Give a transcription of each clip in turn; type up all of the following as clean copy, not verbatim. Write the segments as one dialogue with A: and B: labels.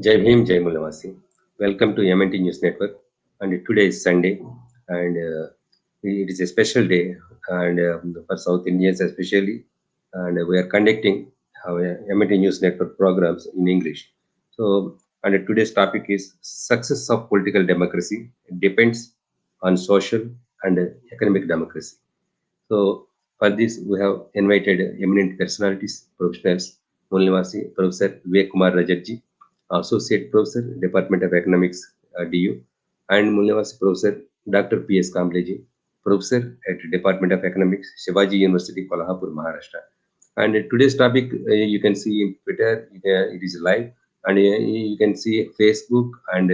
A: Jai Bhim, Jai Mulawasi. Welcome to MNT News Network. And today is Sunday, and it is a special day, and for South Indians especially. And we are conducting our MNT News Network programs in English. So, and today's topic is success of political democracy depends on social and economic democracy. So, for this, we have invited eminent personalities, professionals, Mulnivasi, Professor Vivek Kumar Rajatji, Associate Professor, Department of Economics, DU, and Mulnivasi Professor Dr. P.S. Kambleji, Professor at Department of Economics, Shivaji University, Kolhapur, Maharashtra. And today's topic, you can see in Twitter, it is live, and you can see Facebook, and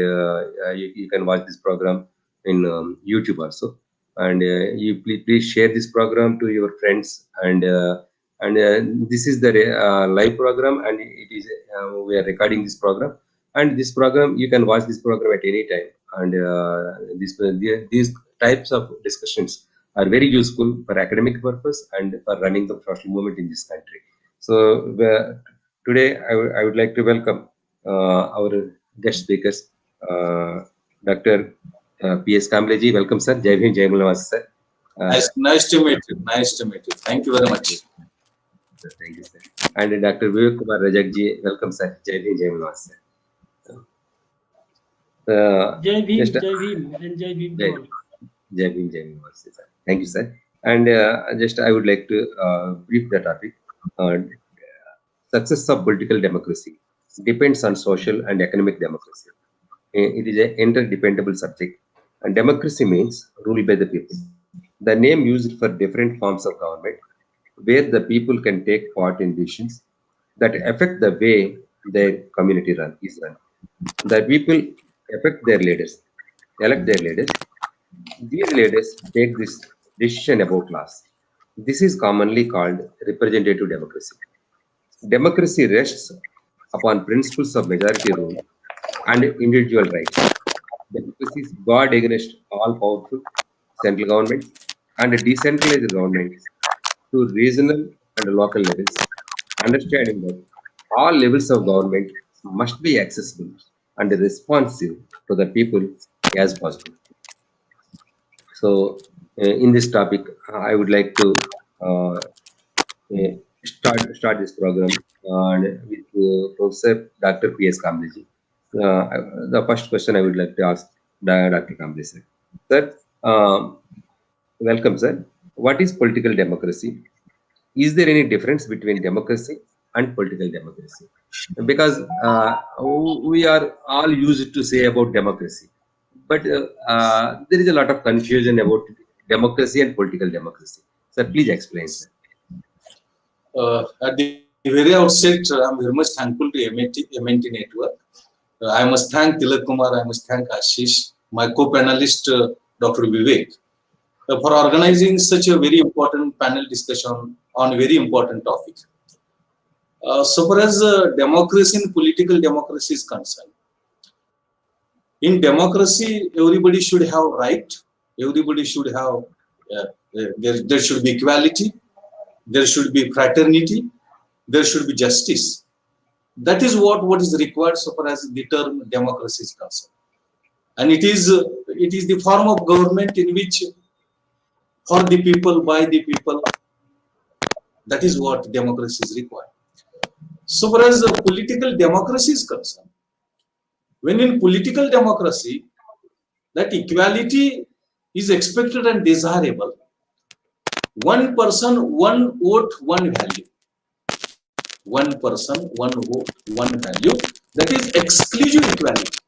A: you can watch this program in YouTube also. And you please share this program to your friends, and this is the live program, and it is we are recording this program, and this program you can watch this program at any time, and these types of discussions are very useful for academic purpose and for running the social movement in this country. So today I would like to welcome our guest speakers, Dr. P.S. Kambleji. Welcome, sir. Jai Bhim, Jai Mulawasi, sir.
B: Nice to meet you. Nice to meet you. Thank you very much.
A: Thank you, sir. And Dr. Vivek Kumar Rajatji. Welcome, sir. Jai Bhim, Jai Mulawasi, sir.
C: Jai Bhim,
A: just,
C: Jai Bhim, and Jai Bhim to all.
A: Jai Bhim, Jai Mulawasi, sir. Thank you, sir. And just I would like to brief the topic. Success of political democracy depends on social and economic democracy. It is an interdependable subject, and democracy means rule by the people. The name used for different forms of government, where the people can take part in decisions that affect the way their community is run. The people affect their leaders, elect their leaders. These leaders take this decision about laws. This is commonly called representative democracy. Democracy rests upon principles of majority rule and individual rights. Democracy is guard against all powerful central government and decentralized governments to regional and local levels, understanding that all levels of government must be accessible and responsive to the people as possible. So, in this topic, I would like to uh, start this program with Professor Dr. P.S. Kambleji. The first question I would like to ask Dr. Kamble, sir. Sir, welcome, sir. What is political democracy? Is there any difference between democracy and political democracy? Because we are all used to say about democracy, but there is a lot of confusion about democracy and political democracy. Sir, please explain, sir.
B: At the very outset, I'm very much thankful to MNT Network. I must thank Tilak Kumar, I must thank Ashish, my co-panelist Dr. Vivek, for organizing such a very important panel discussion on a very important topic. So far as democracy and political democracy is concerned, in democracy, everybody should have right, everybody should have, there should be equality, there should be fraternity, there should be justice. That is what is required so far as the term democracy is concerned. And it is the form of government in which for the people, by the people, that is what democracy is required. So far as political democracy is concerned, when in political democracy, that equality is expected and desirable. One person, one vote, one value. One person, one vote, one value. That is exclusive equality.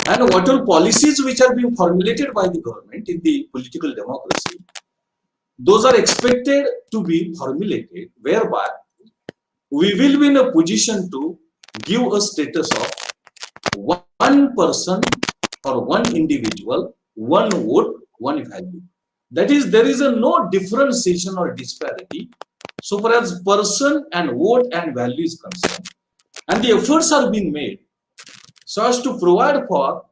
B: And what all policies which are being formulated by the government in the political democracy, those are expected to be formulated whereby we will be in a position to give a status of one person or one individual, one vote, one value. That is, there is no differentiation or disparity so far as person and vote and value is concerned. And the efforts are being made so as to provide for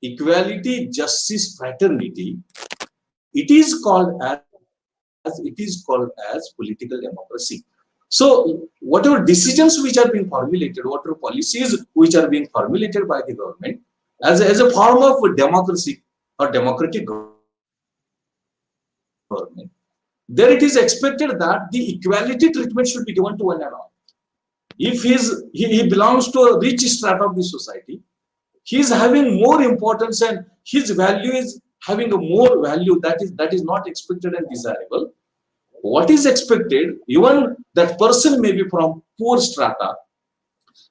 B: equality, justice, fraternity. It is called as political democracy. So whatever decisions which are being formulated, whatever policies which are being formulated by the government as a form of democracy or democratic government, there it is expected that the equality treatment should be given to one and all. If he belongs to a rich strata of the society, he is having more importance and his value is having a more value that is not expected and desirable. What is expected, even that person may be from poor strata,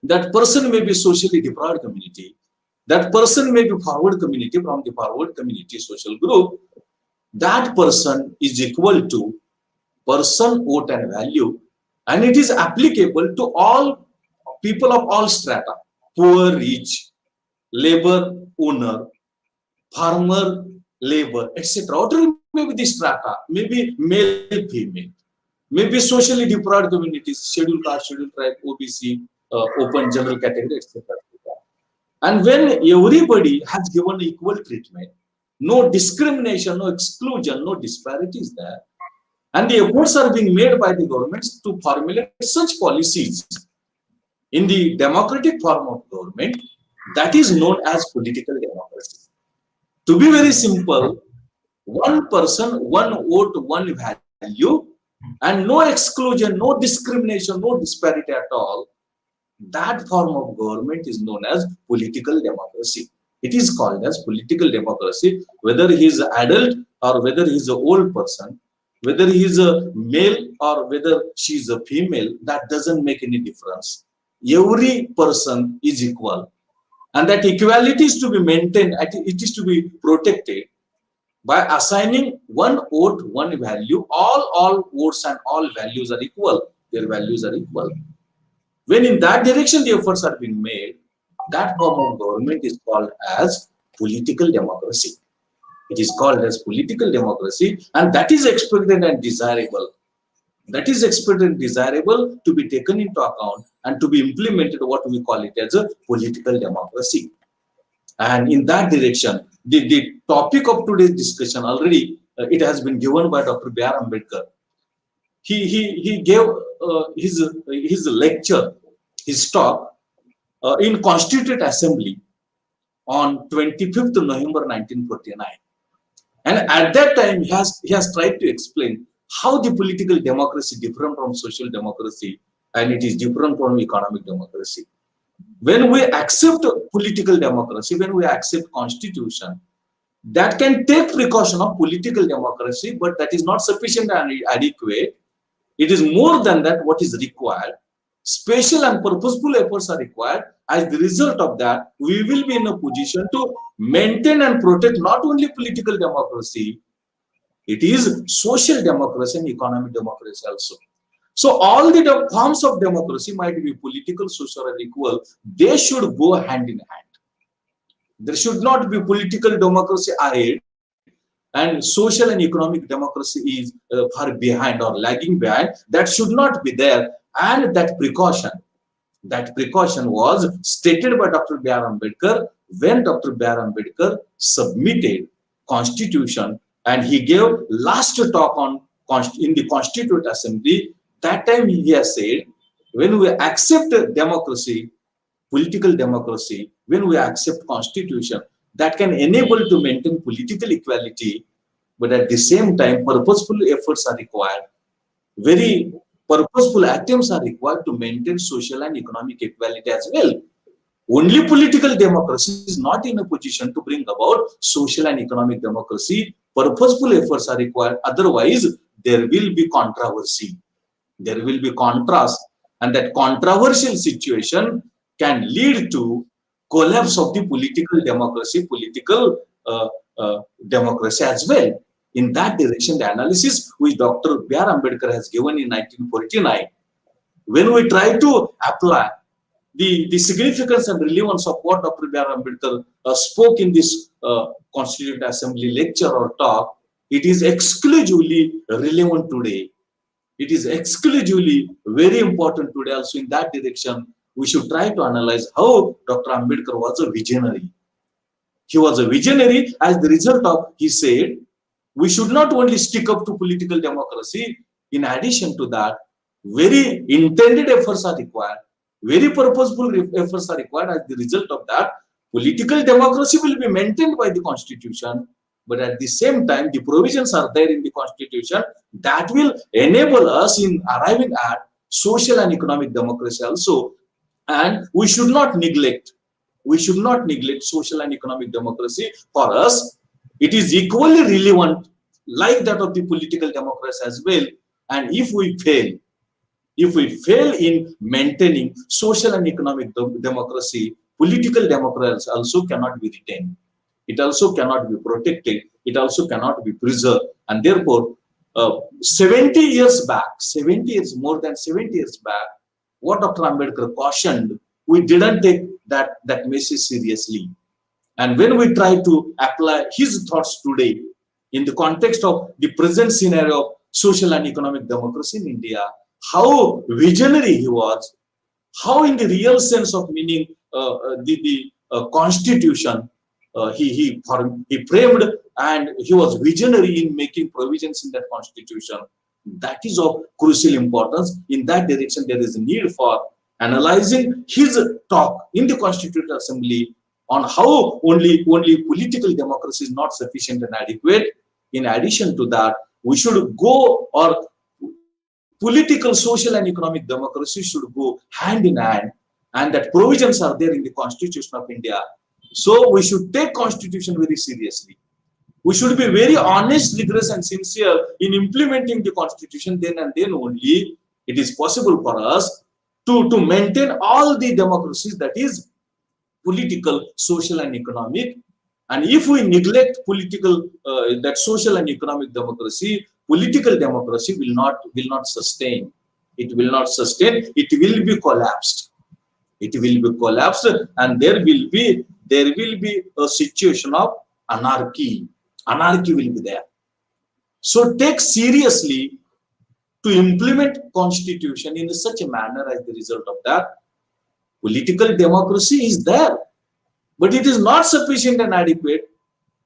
B: that person may be socially deprived community, that person may be forward community from the forward community social group, that person is equal to person, vote and value, and it is applicable to all people of all strata, poor, rich, labor, owner, farmer, labor, etc. Or maybe the strata, maybe male, female, maybe socially deprived communities, scheduled caste, scheduled tribe, OBC, open general category, etc. And when everybody has given equal treatment, no discrimination, no exclusion, no disparities there, and the efforts are being made by the governments to formulate such policies in the democratic form of government, that is known as political democracy. To be very simple, one person, one vote, one value, and no exclusion, no discrimination, no disparity at all. That form of government is known as political democracy. It is called as political democracy, whether he is an adult or whether he is an old person, whether he is a male or whether she is a female, that doesn't make any difference. Every person is equal. And that equality is to be maintained, it is to be protected by assigning one vote, one value. All votes and all values are equal. Their values are equal. When in that direction the efforts are being made, that form of government is called as political democracy. It is called as political democracy, and that is expected and desirable. That is expected and desirable to be taken into account and to be implemented, what we call it as a political democracy. And in that direction, the topic of today's discussion already, it has been given by Dr. B.R. Ambedkar. He gave his lecture, his talk in Constituent Assembly on 25th November 1949. And at that time, he has tried to explain how the political democracy different from social democracy, and it is different from economic democracy. When we accept political democracy, when we accept constitution, that can take precaution of political democracy, but that is not sufficient and adequate. It is more than that what is required. Special and purposeful efforts are required. As the result of that, we will be in a position to maintain and protect not only political democracy, it is social democracy and economic democracy also. So all the forms of democracy might be political, social, and equal. They should go hand in hand. There should not be political democracy ahead and social and economic democracy is far behind or lagging behind. That should not be there. And that precaution was stated by Dr. B.R. Ambedkar when Dr. B.R. Ambedkar submitted Constitution, and he gave last talk on in the Constituent Assembly. That time he has said, when we accept democracy, political democracy, when we accept Constitution, that can enable to maintain political equality, but at the same time, purposeful efforts are required. Very purposeful attempts are required to maintain social and economic equality as well. Only political democracy is not in a position to bring about social and economic democracy. Purposeful efforts are required. Otherwise, there will be controversy. There will be contrast. And that controversial situation can lead to collapse of the political democracy as well. In that direction, the analysis which Dr. B.R. Ambedkar has given in 1949, when we try to apply the significance and relevance of what Dr. B.R. Ambedkar spoke in this Constituent Assembly lecture or talk, it is exclusively relevant today. It is exclusively very important today. Also, in that direction, we should try to analyze how Dr. Ambedkar was a visionary. He was a visionary. As the result of, he said, we should not only stick up to political democracy. In addition to that, Very intended efforts are required, very purposeful efforts are required. As the result of that, political democracy will be maintained by the constitution, but at the same time, the provisions are there in the constitution that will enable us in arriving at social and economic democracy also. And we should not neglect social and economic democracy. For us, it is equally relevant like that of the political democracy as well. And if we fail in maintaining social and economic democracy, political democracy also cannot be retained. It also cannot be protected. It also cannot be preserved. And therefore, 70 years back, 70 years, more than 70 years back, what Dr. Ambedkar cautioned, we didn't take that message seriously. And when we try to apply his thoughts today in the context of the present scenario of social and economic democracy in India, how visionary he was, how in the real sense of meaning the constitution he framed, and he was visionary in making provisions in that constitution. That is of crucial importance. In that direction, there is a need for analyzing his talk in the Constitutional Assembly on how only political democracy is not sufficient and adequate. In addition to that, we should go, or political, social, and economic democracy should go hand in hand, and that provisions are there in the Constitution of India. So we should take Constitution very seriously. We should be very honest, rigorous, and sincere in implementing the Constitution. Then and then only it is possible for us to maintain all the democracies, that is political, social, and economic. And if we neglect political, that social and economic democracy, political democracy will not sustain. It will not sustain. It will be collapsed. It will be collapsed, and there will be a situation of anarchy. Anarchy will be there. So take seriously to implement constitution in such a manner. As the result of that, political democracy is there, but it is not sufficient and adequate.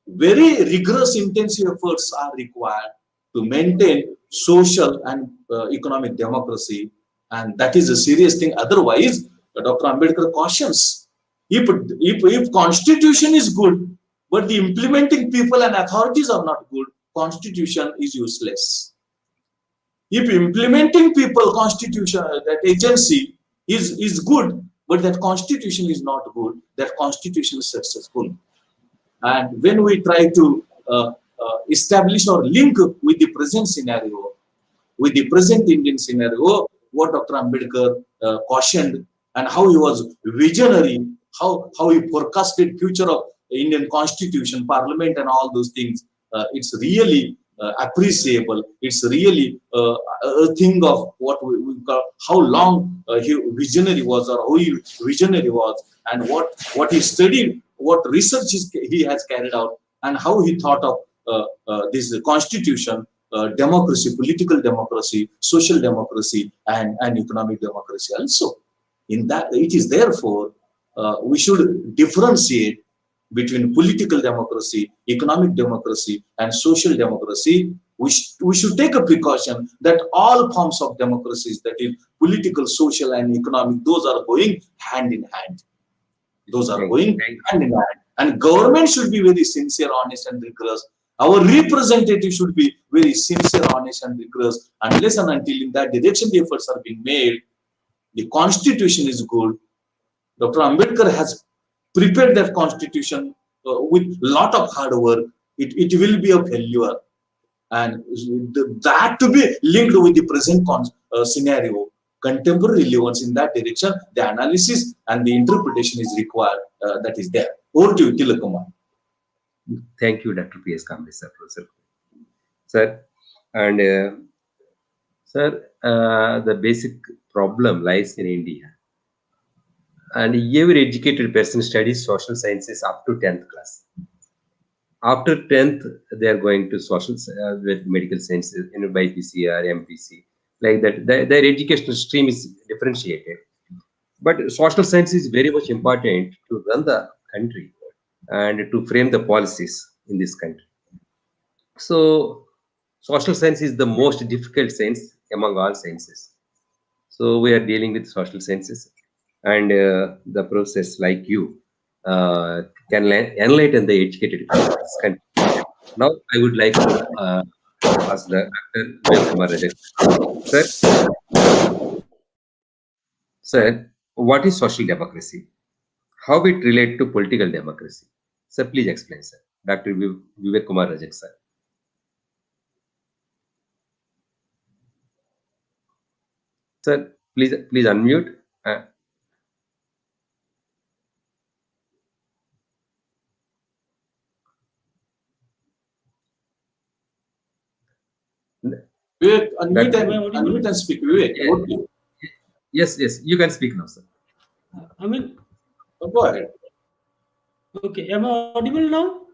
B: Very rigorous, intensive efforts are required to maintain social and economic democracy, and that is a serious thing. Otherwise, Dr. Ambedkar cautions, if constitution is good, but the implementing people and authorities are not good, constitution is useless. If implementing people, constitution, that agency is good, but that constitution is not good, that constitution is successful. And when we try to establish or link with the present scenario, with the present Indian scenario, what Dr. Ambedkar cautioned, and how he was visionary, how he forecasted future of Indian constitution, parliament, and all those things, it's really appreciable. It's really a thing of what we call how long he visionary was, or how he visionary was, and what he studied, what research he has carried out, and how he thought of this constitution, democracy, political democracy, social democracy, and economic democracy also. In that, it is therefore we should differentiate between political democracy, economic democracy, and social democracy. We should take a precaution that all forms of democracies, that is political, social, and economic, those are going hand in hand. Those are going hand in hand. And government should be very sincere, honest, and rigorous. Our representative should be very sincere, honest, and rigorous. Unless and until in that direction the efforts are being made, the constitution is good. Dr. Ambedkar has prepared that constitution with a lot of hard work. It will be a failure. And that to be linked with the present scenario, contemporary relevance, in that direction, the analysis and the interpretation is required. That is there. Over to you, Tilak Kumar.
A: Thank you, Dr. P.S. Kamble, sir, Professor. Sir, and sir, the basic problem lies in India. And every educated person studies social sciences up to 10th class. After 10th, they are going to social with medical sciences, by BPC or MPC, like that. Their educational stream is differentiated. But social science is very much important to run the country and to frame the policies in this country. So social science is the most difficult science among all sciences. So we are dealing with social sciences, and the process like you can enlighten the educated people. Now I would like to ask the Dr. Vivek Kumar Rajak. Sir, sir, what is social democracy? How it relate to political democracy? Sir, please explain, sir. Dr. Vivek Kumar Rajak, sir. Sir, please unmute.
B: Vivek,
A: That,
B: unmute and speak. Vivek,
A: yeah,
B: would you?
A: yes, you can speak now, sir.
C: I mean,
B: Go ahead.
C: okay, am I audible now?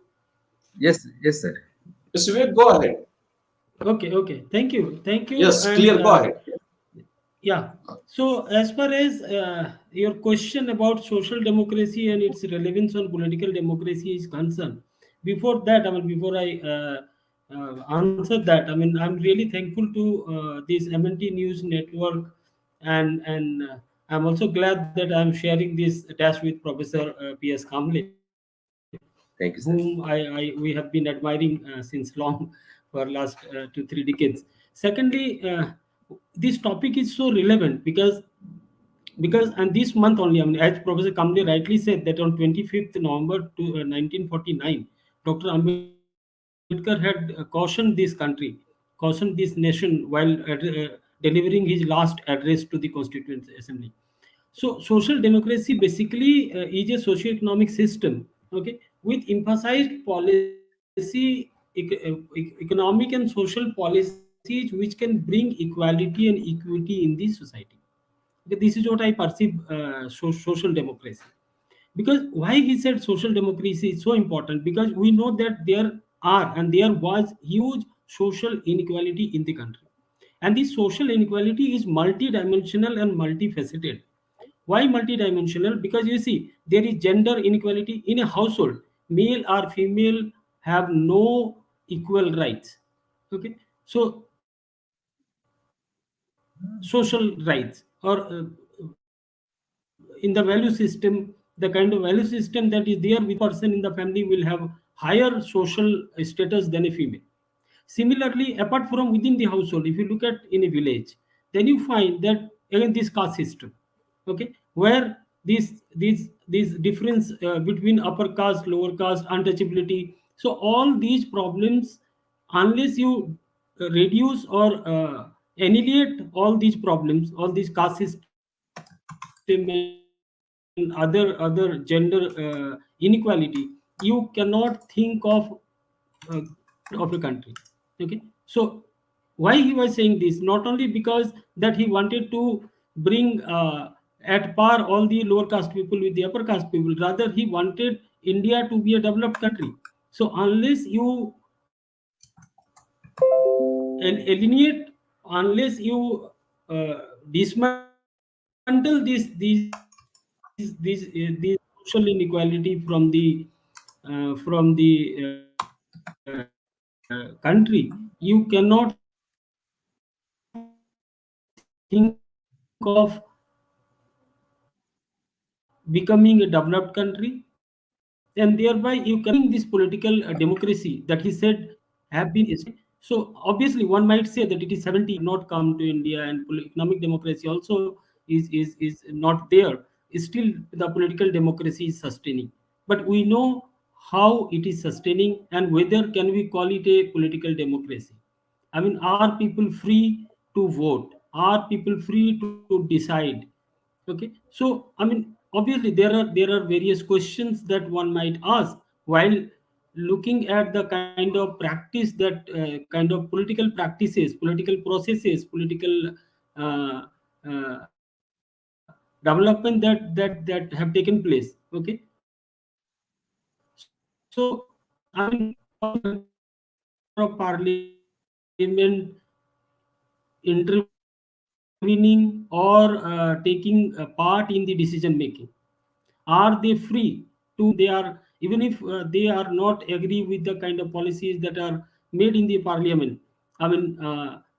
A: Yes, sir.
B: Yes, Vivek, go ahead.
C: Okay, thank you.
B: Yes,
C: And
B: clear, go ahead.
C: yeah, so as far as your question about social democracy and its relevance on political democracy is concerned, before that, I mean, before I answer that, I mean, I'm really thankful to this MNT News Network, and I'm also glad that I'm sharing this dash with Professor P.S. Kamble,
A: Thank you, sir.
C: whom we have been admiring since long, for last 2-3 decades. Secondly, this topic is so relevant because and this month only, I mean, as Professor Kamble rightly said, that on 25th November 1949, Dr. Ambedkar had cautioned this nation while delivering his last address to the Constituent Assembly. So, social democracy basically is a socio-economic system, okay, with emphasized policy, economic and social policies which can bring equality and equity in the society. Okay, this is what I perceive social democracy. Because why he said social democracy is so important, because we know that there was huge social inequality in the country, and this social inequality is multidimensional and multifaceted. Why multidimensional? Because you see, there is gender inequality in a household. Male or female have no equal rights. Okay, so social rights, or in the value system, the kind of value system that is there with person in the family will have higher social status than a female. Similarly, apart from within the household, if you look at in a village, then you find that again this caste system, okay, where this difference between upper caste, lower caste, untouchability. So all these problems, unless you reduce or annihilate all these problems, all these caste system and other gender inequality, you cannot think of a country. Okay, so why he was saying this? Not only because that he wanted to bring at par all the lower caste people with the upper caste people, rather he wanted India to be a developed country. So unless you alienate, unless you dismantle these social inequality from the country, you cannot think of becoming a developed country, and thereby you can this political democracy that he said have been established. So obviously one might say that it is 70 not come to India, and economic democracy also is not there. Still the political democracy is sustaining, but we know how it is sustaining, and whether can we call it a political democracy. I mean, are people free to vote? Are people free to decide? Okay, so I mean, obviously there are various questions that one might ask while looking at the kind of practice that kind of political practices, political processes, political uh, development that have taken place. Okay, so I mean, of parliament intervening or taking a part in the decision making, are they free to they are, even if they are not agree with the kind of policies that are made in the parliament, I mean,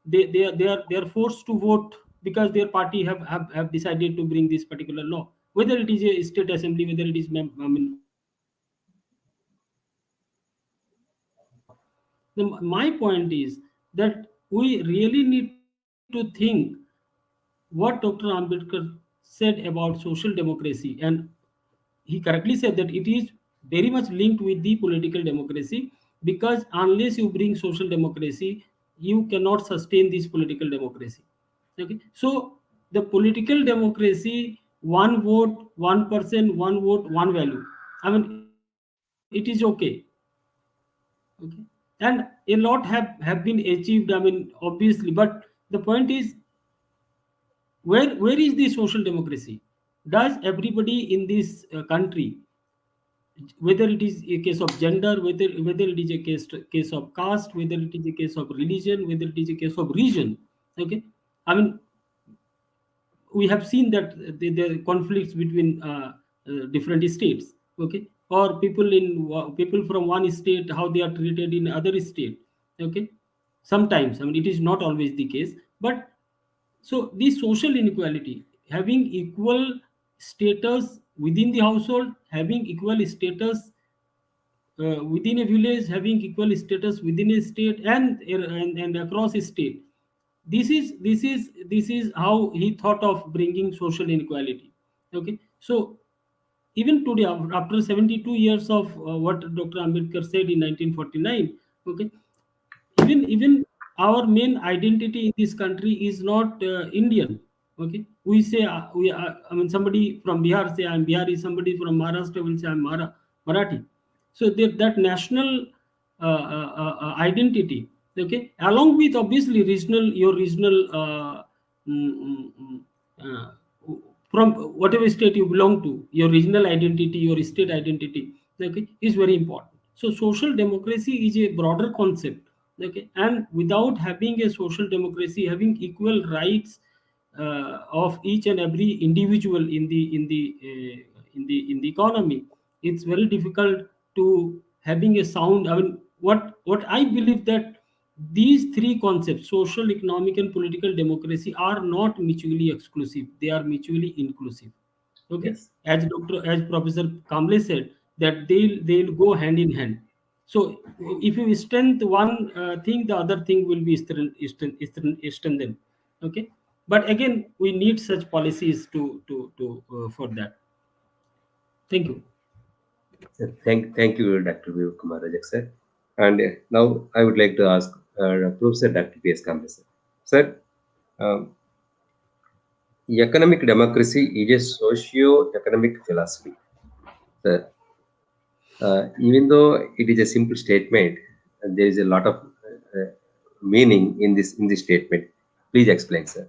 C: they are forced to vote because their party have decided to bring this particular law, whether it is a state assembly, whether it is my point is that we really need to think what Dr. Ambedkar said about social democracy, and he correctly said that it is very much linked with the political democracy, because unless you bring social democracy, you cannot sustain this political democracy. Okay, so the political democracy, one vote, one person, one vote, one value. I mean, it is okay. Okay, and a lot have been achieved. I mean, obviously, but the point is, where is the social democracy? Does everybody in this country, whether it is a case of gender, whether it is a case of caste, whether it is a case of religion, whether it is a case of region, okay, I mean, we have seen that the conflicts between different states, okay, or people from one state, how they are treated in other state, okay. Sometimes, I mean, it is not always the case, but so this social inequality, having equal status within the household, having equal status within a village, having equal status within a state, and across a state. This is how he thought of bringing social inequality. Okay, so even today, after 72 years of what Dr. Ambedkar said in 1949, okay, even our main identity in this country is not Indian. Okay, we say I mean, somebody from Bihar say I'm Bihari, somebody from Maharashtra will say I'm Marathi. So that national identity, okay, along with obviously regional mm, mm, uh, from whatever state you belong to, your regional identity, your state identity, okay, is very important. So social democracy is a broader concept, okay, and without having a social democracy, having equal rights of each and every individual in the economy, it's very difficult to having a sound. I mean, what I believe that these three concepts, social, economic, and political democracy, are not mutually exclusive. They are mutually inclusive. Okay,
A: Yes.
C: as Professor Kamble said, that they'll go hand in hand. So if you strengthen one thing, the other thing will be strengthened. Okay, but again, we need such policies to for that. Thank you.
A: Thank you, Dr. Vivek Kumar Rajak, sir. And now I would like to ask Professor Dr. P.S. Kamble, sir. Sir, um, economic democracy is a socio-economic philosophy. Sir, even though it is a simple statement, there is a lot of meaning in this statement. Please explain, sir.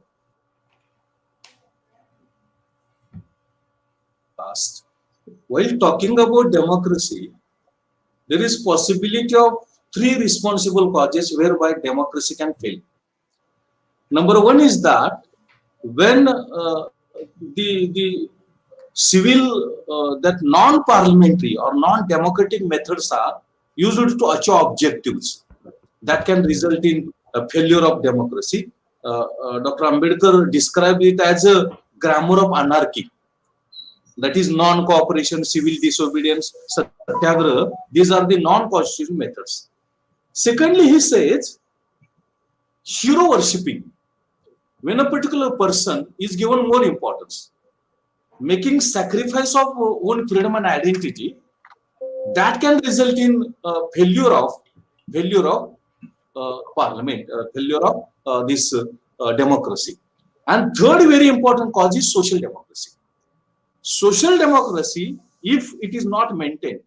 B: Past. While talking about democracy, there is possibility of three responsible causes whereby democracy can fail. Number one is that when the civil that non-parliamentary or non-democratic methods are used to achieve objectives, that can result in a failure of democracy. Dr. Ambedkar described it as a grammar of anarchy. That is non-cooperation, civil disobedience, satyagraha. These are the non-constitutional methods. Secondly, he says hero worshipping. When a particular person is given more importance, making sacrifice of own freedom and identity, that can result in failure of parliament, failure of this democracy. And third very important cause is social democracy. Social democracy, if it is not maintained,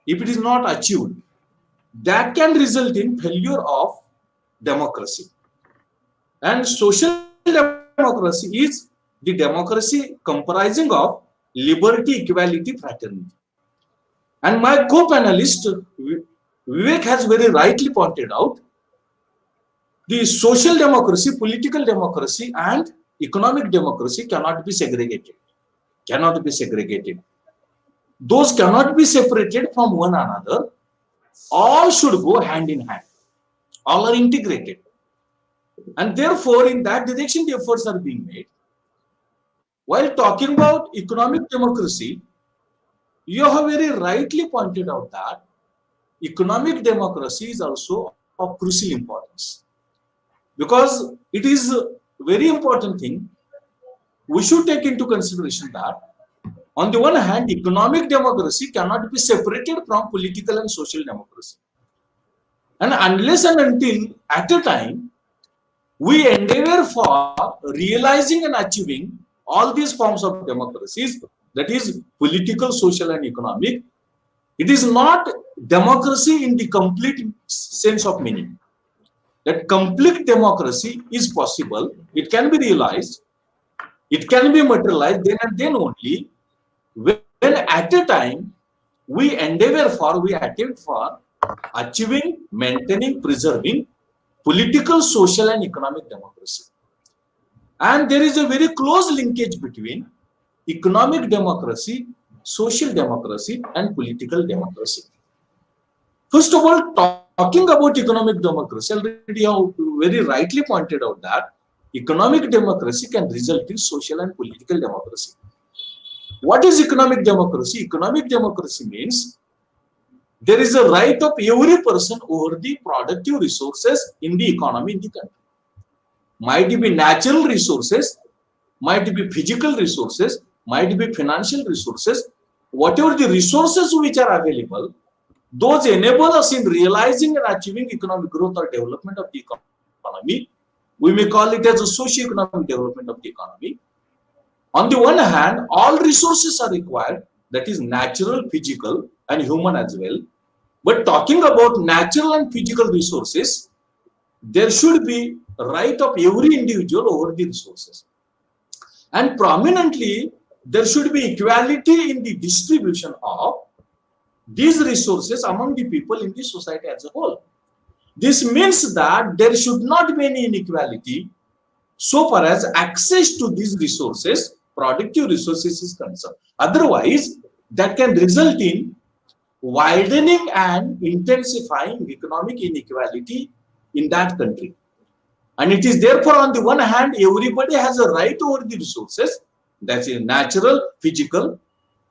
B: if it is not achieved, that can result in failure of democracy. And social democracy is the democracy comprising of liberty, equality, fraternity. And my co-panelist Vivek has very rightly pointed out, the social democracy, political democracy, and economic democracy cannot be segregated. Cannot be segregated. Those cannot be separated from one another. All should go hand in hand. All are integrated. And therefore, in that direction, the efforts are being made. While talking about economic democracy, you have very rightly pointed out that economic democracy is also of crucial importance, because it is a very important thing. We should take into consideration that on the one hand, economic democracy cannot be separated from political and social democracy. And unless and until at a time we endeavor for realizing and achieving all these forms of democracies, that is political, social, and economic, it is not democracy in the complete sense of meaning. That complete democracy is possible, it can be realized, it can be materialized then and then only when at a time we attempt for achieving, maintaining, preserving political, social, and economic democracy. And there is a very close linkage between economic democracy, social democracy, and political democracy. First of all, talking about economic democracy, already you have very rightly pointed out that economic democracy can result in social and political democracy. What is economic democracy? Economic democracy means there is a right of every person over the productive resources in the economy in the country. Might be natural resources, might be physical resources, might be financial resources, whatever the resources which are available, those enable us in realizing and achieving economic growth or development of the economy. We may call it as a socio-economic development of the economy. On the one hand, all resources are required, that is natural, physical, and human as well. But talking about natural and physical resources, there should be a right of every individual over the resources. And prominently, there should be equality in the distribution of these resources among the people in the society as a whole. This means that there should not be any inequality so far as access to these resources, productive resources, is concerned. Otherwise, that can result in widening and intensifying economic inequality in that country. And it is therefore, on the one hand, everybody has a right over the resources, that is natural, physical.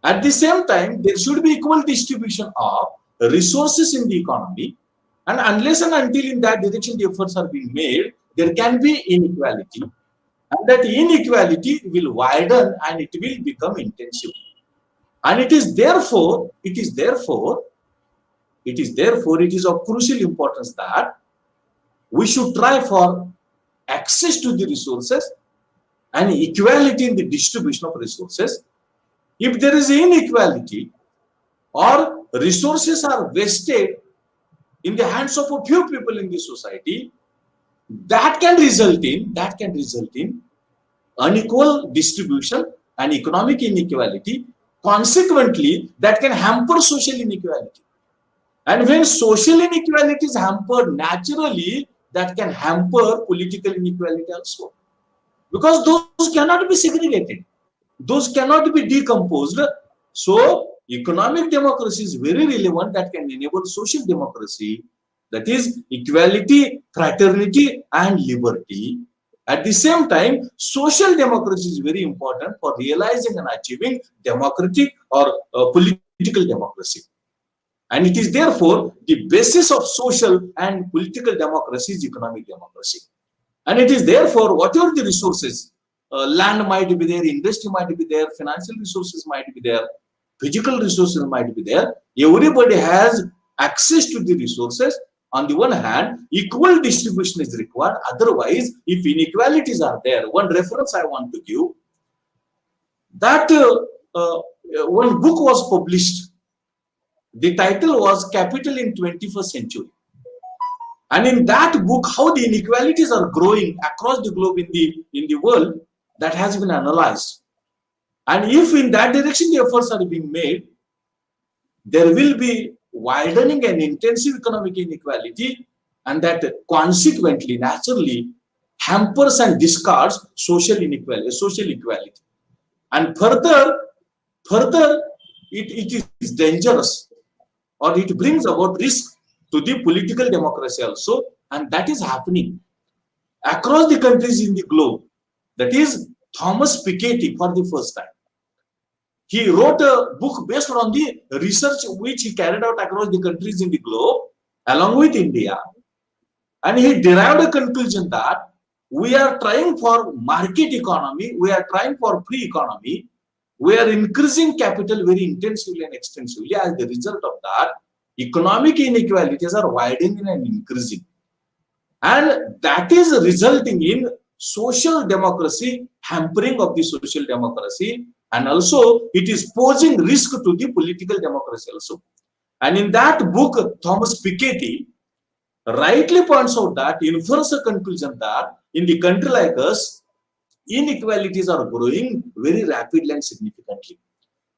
B: At the same time, there should be equal distribution of resources in the economy. And unless and until in that direction the efforts are being made, there can be inequality. And that inequality will widen and it will become intensive. And it is of crucial importance that we should try for access to the resources and equality in the distribution of resources. If there is inequality or resources are wasted in the hands of a few people in the society, that can result in unequal distribution and economic inequality. Consequently, that can hamper social inequality. And when social inequality is hampered, naturally, that can hamper political inequality also. Because those cannot be segregated. Those cannot be decomposed. So, economic democracy is very relevant, that can enable social democracy, that is equality, fraternity, and liberty. At the same time, social democracy is very important for realizing and achieving democratic or political democracy. And it is therefore the basis of social and political democracy is economic democracy. And it is therefore whatever the resources, land might be there, industry might be there, financial resources might be there, physical resources might be there, everybody has access to the resources. On the one hand, equal distribution is required. Otherwise, if inequalities are there, one reference I want to give, that one book was published. The title was Capital in 21st Century. And in that book, how the inequalities are growing across the globe in the world, that has been analyzed. And if in that direction the efforts are being made, there will be widening and intensive economic inequality, and that consequently, naturally, hampers and discards social inequality, social equality. And further, it is dangerous, or it brings about risk to the political democracy also, and that is happening. across the countries in the globe. That is Thomas Piketty for the first time. He wrote a book based on the research which he carried out across the countries in the globe along with India. And he derived a conclusion that we are trying for market economy, we are trying for free economy, we are increasing capital very intensively and extensively. As the result of that, economic inequalities are widening and increasing. And that is resulting in social democracy, hampering of the social democracy, and also it is posing risk to the political democracy also. And in that book, Thomas Piketty rightly points out that, infers a conclusion that in the country like us, inequalities are growing very rapidly and significantly.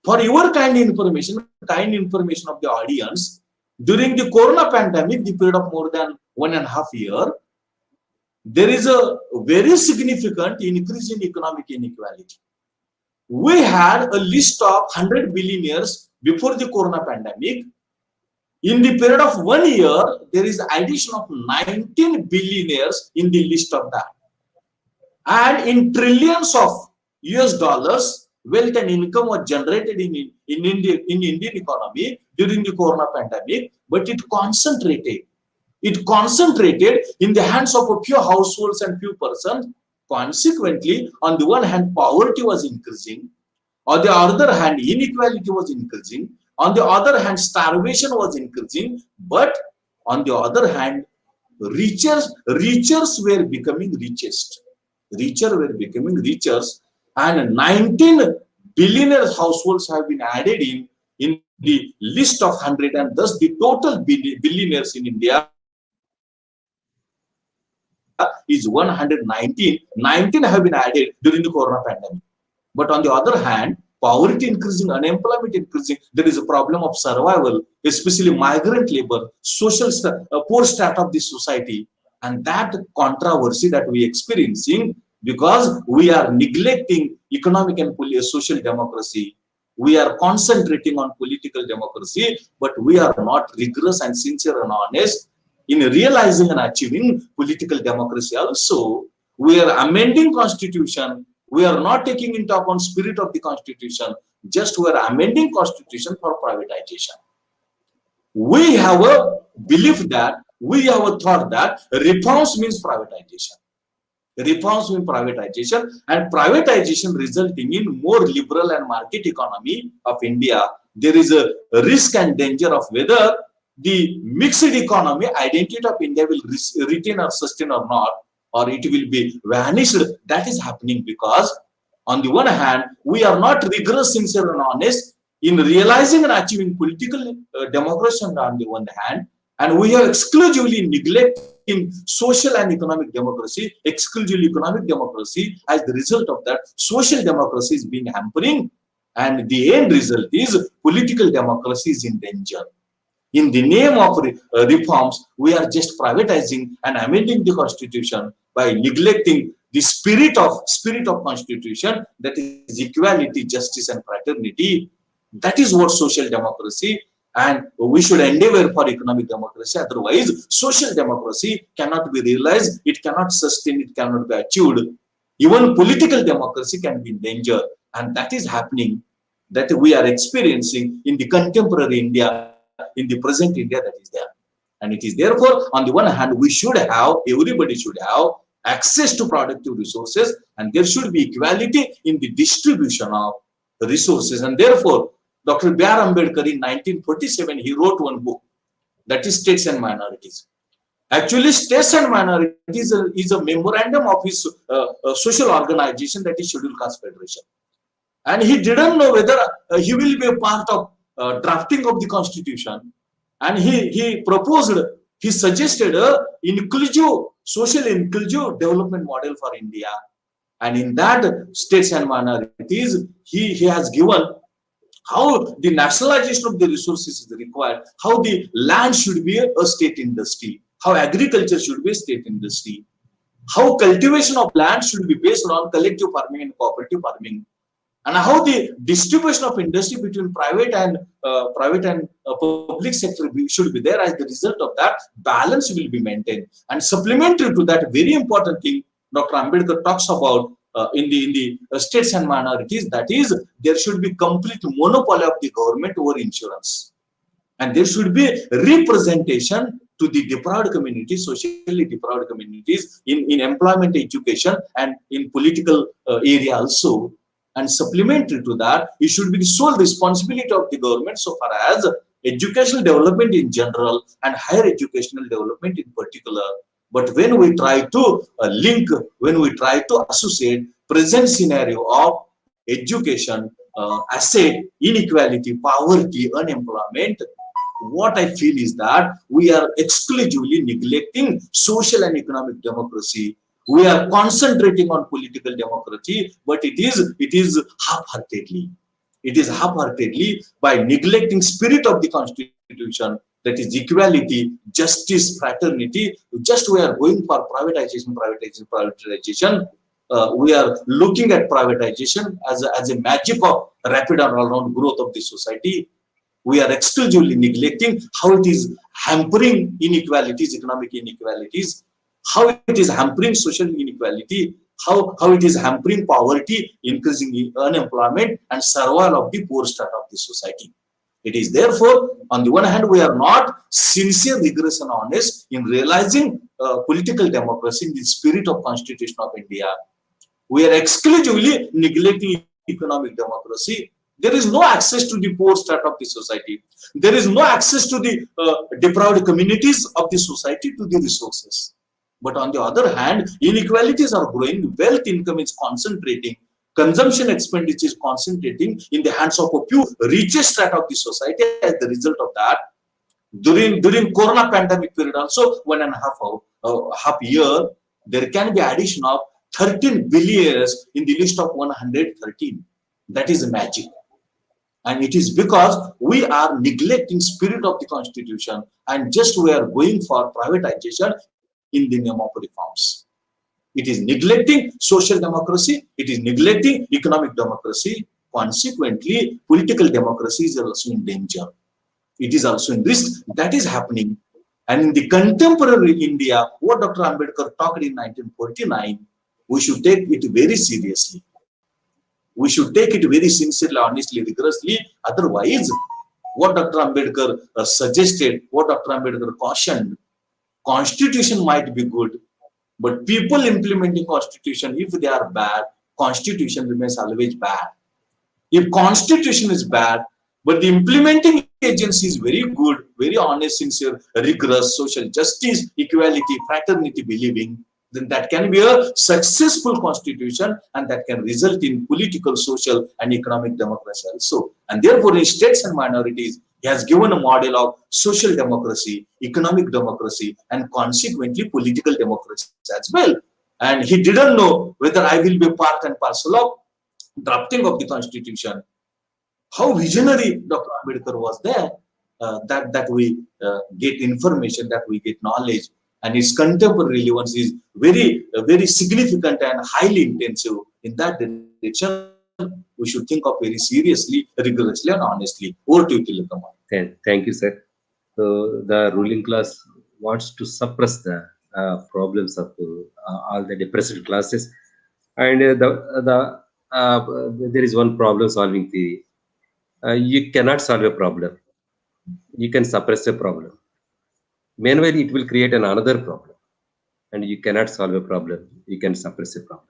B: For your kind information of the audience, during the corona pandemic, the period of more than 1.5 years, there is a very significant increase in economic inequality. We had a list of 100 billionaires before the corona pandemic. In the period of 1 year, there is addition of 19 billionaires in the list of that. And in trillions of US dollars, wealth and income was generated in Indian economy during the corona pandemic, but it concentrated in the hands of a few households and few persons. Consequently, on the one hand, poverty was increasing. On the other hand, inequality was increasing. On the other hand, starvation was increasing. But on the other hand, richers were becoming richest. Richer were becoming richest. And 19 billionaire households have been added in the list of 100. And thus the total billionaires in India is 119. 19 have been added during the corona pandemic. But on the other hand, poverty increasing, unemployment increasing, there is a problem of survival, especially migrant labor, social poor strata of the society. And that controversy that we are experiencing, because we are neglecting economic and social democracy. We are concentrating on political democracy, but we are not rigorous and sincere and honest in realizing and achieving political democracy. Also, we are amending constitution. We are not taking into account spirit of the constitution. Just we are amending constitution for privatization. We have a belief that, we have a thought that reforms means privatization. Reforms mean privatization, and privatization resulting in more liberal and market economy of India. There is a risk and danger of whether the mixed economy identity of India will retain or sustain or not, or it will be vanished. That is happening because on the one hand, we are not rigorous, sincere and honest in realizing and achieving political democracy on the one hand, and we are exclusively neglecting social and economic democracy, exclusively economic democracy. As the result of that, social democracy is being hampering, and the end result is political democracy is in danger. In the name of reforms, we are just privatizing and amending the constitution by neglecting the spirit of constitution, that is equality, justice and fraternity. That is what social democracy, and we should endeavor for economic democracy. Otherwise, social democracy cannot be realized, it cannot sustain, it cannot be achieved. Even political democracy can be in danger, and that is happening, that we are experiencing in the contemporary India, in the present India that is there. And it is therefore, on the one hand, we should have, everybody should have access to productive resources, and there should be equality in the distribution of resources. And therefore, Dr. B.R. Ambedkar in 1947, he wrote one book, that is States and Minorities. Actually, States and Minorities is a memorandum of his social organization, that is Scheduled Caste Federation. And he didn't know whether he will be a part of drafting of the constitution, and he suggested a social inclusive development model for India. And in that States and Minorities, he has given how the nationalization of the resources is required, how the land should be a state industry, how agriculture should be a state industry, how cultivation of land should be based on collective farming and cooperative farming. and how the distribution of industry between private and public sector should be there. As the result of that, balance will be maintained. And supplementary to that, very important thing Dr. Ambedkar talks about in the states and minorities, that is, there should be complete monopoly of the government over insurance, and there should be representation to the deprived communities, socially deprived communities, in employment, education, and in political area also. And supplementary to that, it should be the sole responsibility of the government so far as educational development in general and higher educational development in particular. But when we try to link, when we try to associate present scenario of education, asset, inequality, poverty, unemployment, what I feel is that we are exclusively neglecting social and economic democracy. We are concentrating on political democracy, but it is half-heartedly. It is half-heartedly by neglecting spirit of the constitution, that is equality, justice, fraternity. Just we are going for privatization. We are looking at privatization as a magic of rapid and all-round growth of the society. We are exclusively neglecting how it is hampering inequalities, economic inequalities, how it is hampering social inequality, how it is hampering poverty, increasing unemployment, and survival of the poor strata of the society. It is therefore, on the one hand, we are not sincere, rigorous, and honest in realizing political democracy in the spirit of Constitution of India. We are exclusively neglecting economic democracy. There is no access to the poor strata of the society. There is no access to the deprived communities of the society to the resources. But on the other hand, inequalities are growing, wealth income is concentrating, consumption expenditure is concentrating in the hands of a few richest strata of the society. As the result of that, during Corona pandemic period also, 1.5 year, there can be addition of 13 billionaires in the list of 113. That is magic. And it is because we are neglecting spirit of the constitution, and just we are going for privatization in the name of reforms. It is neglecting social democracy. It is neglecting economic democracy. Consequently, political democracy is also in danger. It is also in risk. That is happening. And in the contemporary India, what Dr. Ambedkar talked in 1949, we should take it very seriously. We should take it very sincerely, honestly, rigorously. Otherwise, what Dr. Ambedkar suggested, what Dr. Ambedkar cautioned, constitution might be good, but people implementing constitution, if they are bad, constitution remains always bad. If constitution is bad, but the implementing agency is very good, very honest, sincere, rigorous, social justice, equality, fraternity believing, then that can be a successful constitution, and that can result in political, social, and economic democracy also. And therefore, in states and minorities, he has given a model of social democracy, economic democracy, and consequently political democracy as well. And he didn't know whether I will be part and parcel of drafting of the constitution. How visionary Dr. Ambedkar was there, that we get information, that we get knowledge, and its contemporary relevance is very significant and highly intensive. In that direction, we should think of very seriously, rigorously, and honestly. Over to you, Tilakamar.
A: Thank you, sir. So the ruling class wants to suppress the problems of all the depressed classes, and there is one problem solving theory. You cannot solve a problem. You can suppress a problem. Meanwhile, it will create another problem, and you cannot solve a problem. You can suppress a problem.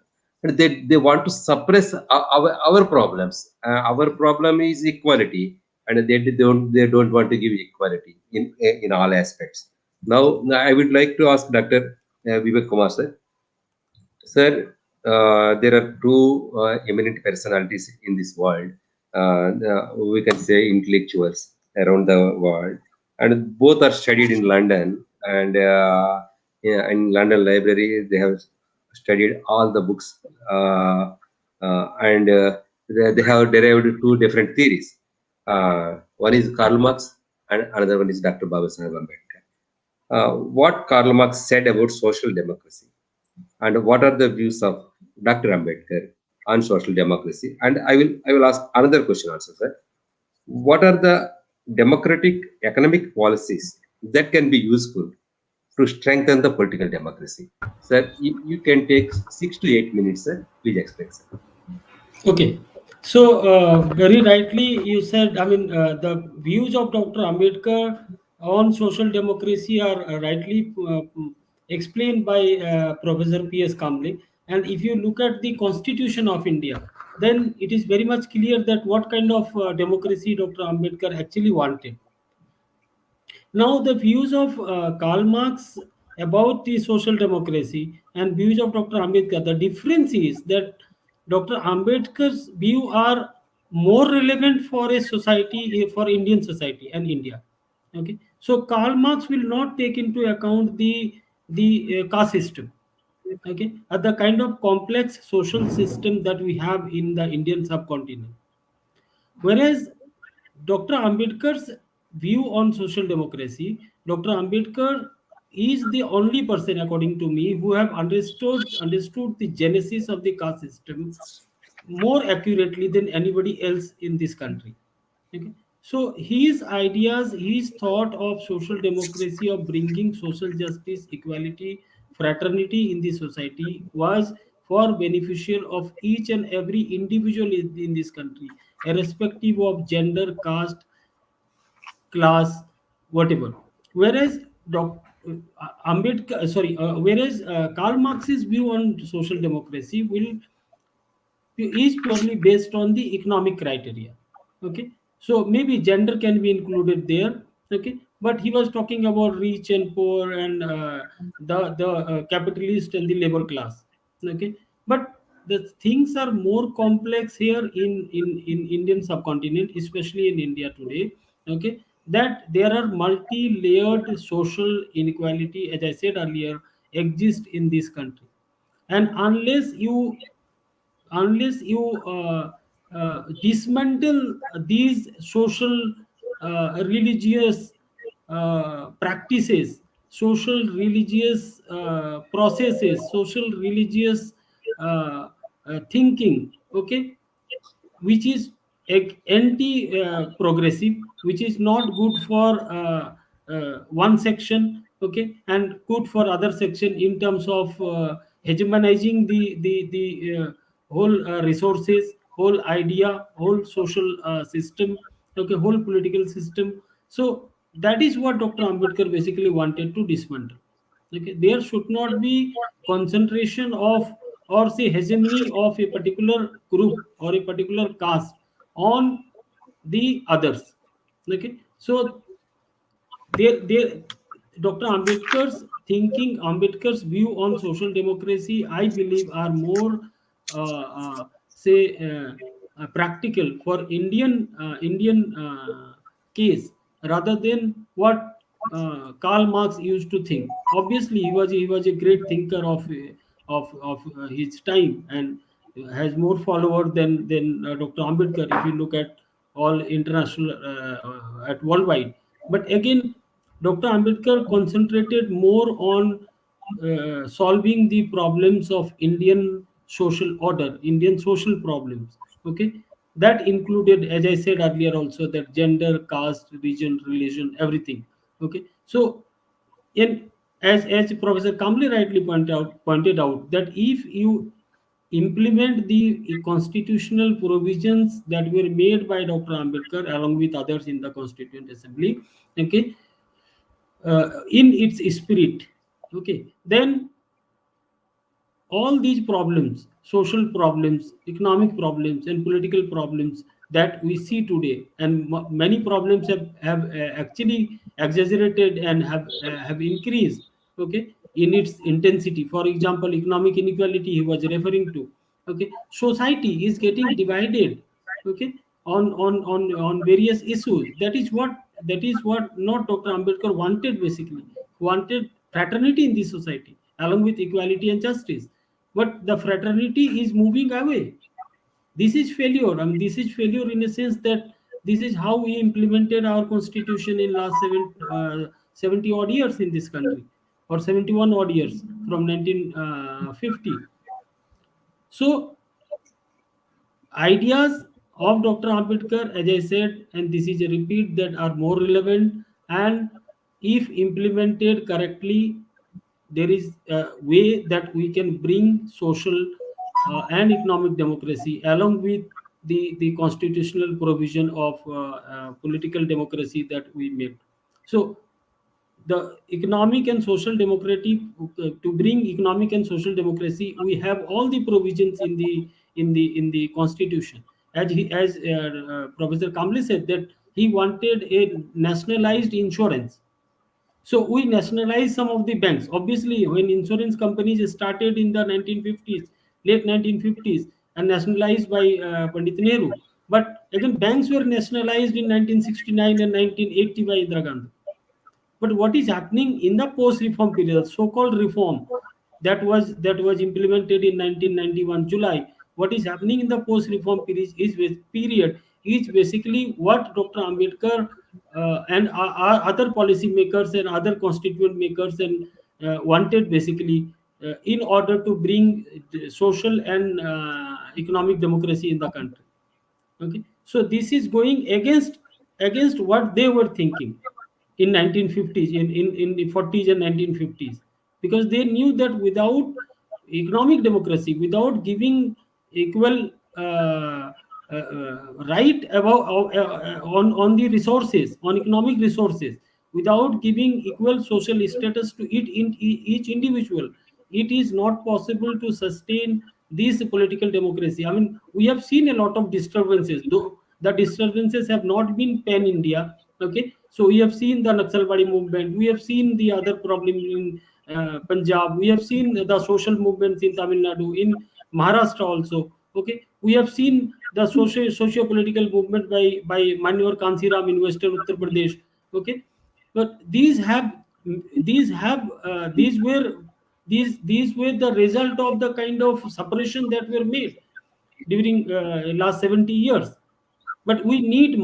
A: And they want to suppress our problems. Our problem is equality, and they don't want to give equality in all aspects. Now, I would like to ask Dr. Vivek Kumar, sir. Sir, there are two eminent personalities in this world. We can say intellectuals around the world, and both are studied in London. And in London Library, they have studied all the books, and they have derived two different theories. One is Karl Marx, and another one is Dr. Babasaheb Ambedkar. What Karl Marx said about social democracy, and what are the views of Dr. Ambedkar on social democracy. And I will ask another question also, sir. What are the democratic economic policies that can be useful to strengthen the political democracy? Sir, you can take 6 to 8 minutes, sir. Please explain, sir.
C: Okay. So, very rightly you said, I mean, the views of Dr. Ambedkar on social democracy are rightly explained by Professor P.S. Kamble. And if you look at the Constitution of India, then it is very much clear that what kind of democracy Dr. Ambedkar actually wanted. Now, the views of Karl Marx about the social democracy and views of Dr. Ambedkar, the difference is that Dr. Ambedkar's view are more relevant for a society, for Indian society and India. Okay, so Karl Marx will not take into account the caste system. Okay, the kind of complex social system that we have in the Indian subcontinent. Whereas Dr. Ambedkar's view on social democracy, Dr. Ambedkar is the only person, according to me, who have understood the genesis of the caste system more accurately than anybody else in this country. Okay. So his ideas, his thought of social democracy, of bringing social justice, equality, fraternity in the society was for beneficial of each and every individual in this country, irrespective of gender, caste, class, whatever. Whereas whereas Karl Marx's view on social democracy will is purely based on the economic criteria. Okay, so maybe gender can be included there. Okay, but he was talking about rich and poor and the capitalist and the labor class. Okay, but the things are more complex here in Indian subcontinent, especially in India today. Okay, that there are multi-layered social inequality, as I said earlier, exist in this country. And unless you dismantle these social religious practices, social religious processes, social religious thinking, okay, which is anti progressive, which is not good for one section, okay, and good for other section in terms of hegemonizing the whole resources, whole idea, whole social system, okay, whole political system. So that is what Dr. Ambedkar basically wanted to dismantle. Okay, there should not be concentration of, or say hegemony of, a particular group or a particular caste on the others. Okay, so there Dr. Ambedkar's thinking, Ambedkar's view on social democracy, I believe, are more say practical for Indian case, rather than what Karl Marx used to think. Obviously, he was a great thinker of his time, and has more followers than Dr. Ambedkar, if you look at all international at worldwide. But again, Dr. Ambedkar concentrated more on solving the problems of Indian social order, Indian social problems. Okay, that included, as I said earlier, also that gender, caste, region, religion, everything. Okay, so in as Professor Kamble rightly pointed out that if you implement the constitutional provisions that were made by Dr. Ambedkar along with others in the Constituent Assembly, okay, in its spirit, okay, then all these problems, social problems, economic problems, and political problems that we see today, and many problems have actually exaggerated and have increased, okay, in its intensity. For example, economic inequality he was referring to. Okay, society is getting divided, okay, on various issues. That is what not Dr. Ambedkar wanted. Basically, wanted fraternity in the society along with equality and justice, but the fraternity is moving away. This is failure. I mean, this is failure in a sense that this is how we implemented our constitution in last 70 odd years in this country, or 71 odd years from 1950. So ideas of Dr. Ambedkar, as I said, and this is a repeat, that are more relevant, and if implemented correctly, there is a way that we can bring social and economic democracy along with the constitutional provision of political democracy that we made. So the economic and social democratic, to bring economic and social democracy, we have all the provisions in the constitution. As Professor Kamble said, that he wanted a nationalized insurance. So we nationalized some of the banks. Obviously, when insurance companies started in the 1950s, late 1950s, and nationalized by Pandit Nehru. But again, banks were nationalized in 1969 and 1980 by Indira Gandhi. But what is happening in the post-reform period, so-called reform that was implemented in 1991 July? What is happening in the post-reform period is basically what Dr. Ambedkar and our other policy makers and other constituent makers and wanted, basically, in order to bring social and economic democracy in the country. Okay, so this is going against what they were thinking in 1950s, in the 40s and 1950s, because they knew that without economic democracy, without giving equal right about on the resources, on economic resources, without giving equal social status to each individual, it is not possible to sustain this political democracy. I mean, we have seen a lot of disturbances, though the disturbances have not been pan India. Okay, so we have seen the Naxalbari movement, we have seen the other problem in Punjab, we have seen the social movements in Tamil Nadu, in Maharashtra also. Okay, we have seen the socio-political movement by Manyoor Kansiram in Western Uttar Pradesh. Okay, but these were the result of the kind of suppression that were made during last 70 years. But we need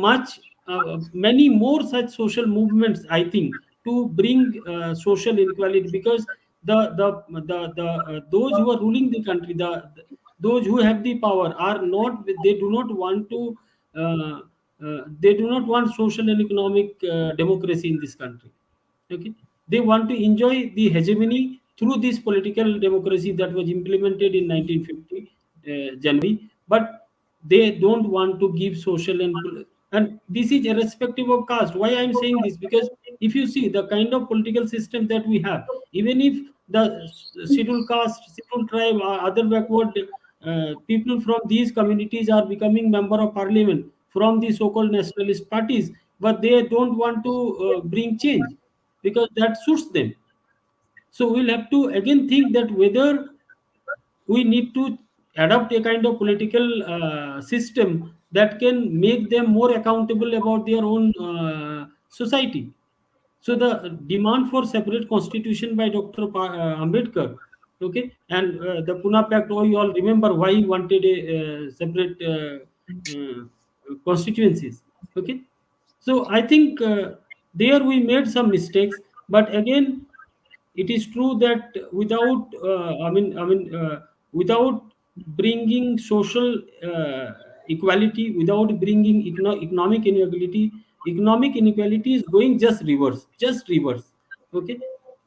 C: many more such social movements, I think, to bring social inequality, because those who are ruling the country, those who have the power, are not, they do not want to uh, they do not want social and economic democracy in this country. Okay, they want to enjoy the hegemony through this political democracy that was implemented in 1950 January, but they don't want to give social and this is irrespective of caste. Why I'm saying this? Because if you see the kind of political system that we have, even if the scheduled caste, scheduled tribe, or other backward people from these communities are becoming member of parliament from the so-called nationalist parties, but they don't want to bring change because that suits them. So we'll have to again think that whether we need to adopt a kind of political system that can make them more accountable about their own society. So the demand for separate constitution by Dr. Ambedkar, okay, and the Pune Pact, oh, you all remember why he wanted a separate constituencies, okay. So I think there we made some mistakes, but again, it is true that without bringing social equality, without bringing economic inequality is going just reverse. Okay,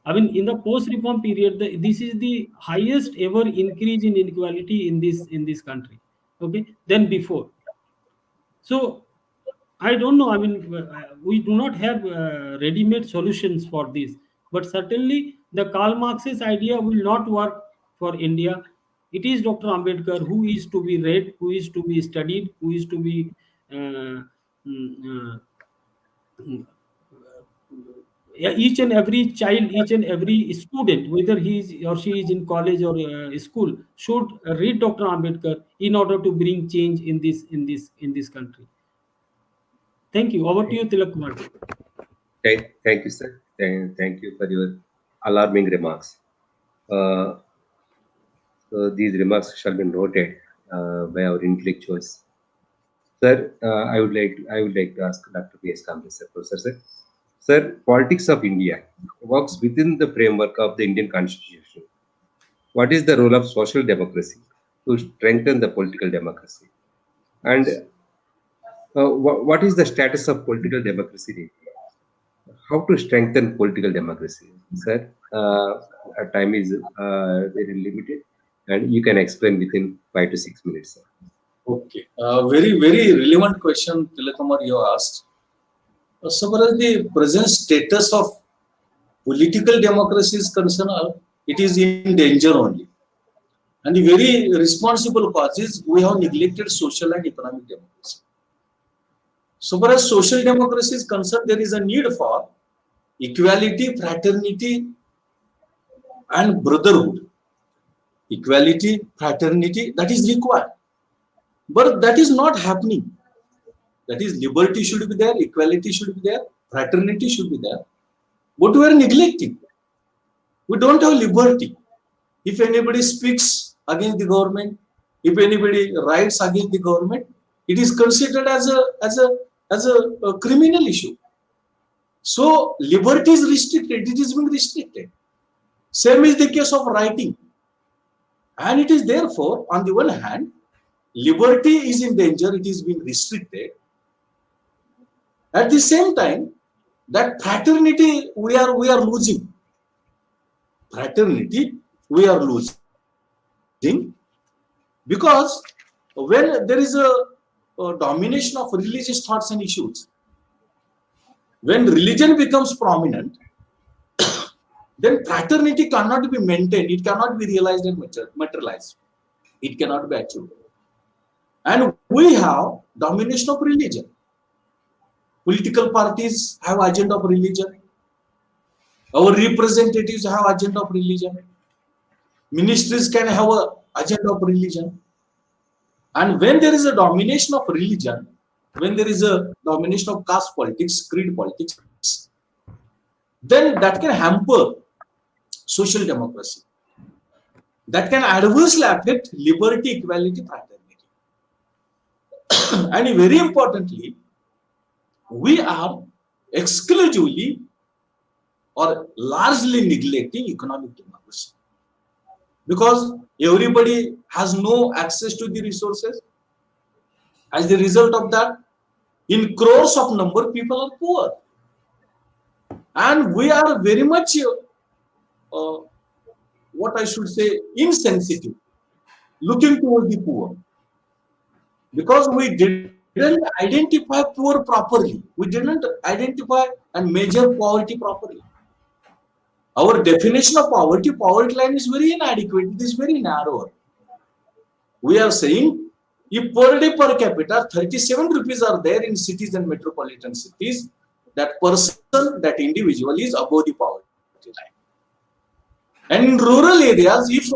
C: I mean, in the post-reform period, this is the highest ever increase in inequality in this country. Okay, than before. So I don't know. I mean, we do not have ready-made solutions for this, but certainly the Karl Marx's idea will not work for India. It is Dr. Ambedkar who is to be read, who is to be studied, who is to be uh, mm, uh, mm, yeah, each and every child, each and every student, whether he is or she is in college or school, should read Dr. Ambedkar in order to bring change in this country. Thank you. Over to you, Tilak Kumar.
A: Thank you, sir. Thank you for your alarming remarks. So these remarks shall be noted by our intellectuals. Sir, I would like to ask Dr. P.S. Kamble, sir, Professor, sir. Sir, politics of India works within the framework of the Indian Constitution. What is the role of social democracy to strengthen the political democracy? And what is the status of political democracy in India? How to strengthen political democracy? Sir, our time is very limited, and you can explain within 5 to 6 minutes, sir.
B: Okay. Very, very relevant question, Tilakumar, you asked. So far as the present status of political democracy is concerned, it is in danger only. And the very responsible cause is we have neglected social and economic democracy. So far as social democracy is concerned, there is a need for equality, fraternity, and brotherhood. Equality, fraternity, that is required. But that is not happening. That is, liberty should be there, equality should be there, fraternity should be there. But we are neglecting. We don't have liberty. If anybody speaks against the government, if anybody writes against the government, it is considered as a criminal issue. So liberty is restricted. It is being restricted. Same is the case of writing. And it is therefore, on the one hand, liberty is in danger. It is being restricted. At the same time, that fraternity we are losing. Fraternity we are losing because when there is a domination of religious thoughts and issues, when religion becomes prominent, then fraternity cannot be maintained. It cannot be realized and materialized. It cannot be achieved. And we have domination of religion. Political parties have agenda of religion. Our representatives have agenda of religion. Ministries can have an agenda of religion. And when there is a domination of religion, when there is a domination of caste politics, creed politics, then that can hamper social democracy. That can adversely affect liberty, equality, fraternity. And very importantly, we are exclusively or largely neglecting economic democracy because everybody has no access to the resources. As the result of that, in crores of number, people are poor. And we are very much, what I should say, insensitive, looking towards the poor. Because we didn't identify poor properly. We didn't identify and measure poverty properly. Our definition of poverty line is very inadequate. It is very narrow. We are saying if per day per capita 37 rupees are there in cities and metropolitan cities, that person, that individual is above the poverty line. And in rural areas, if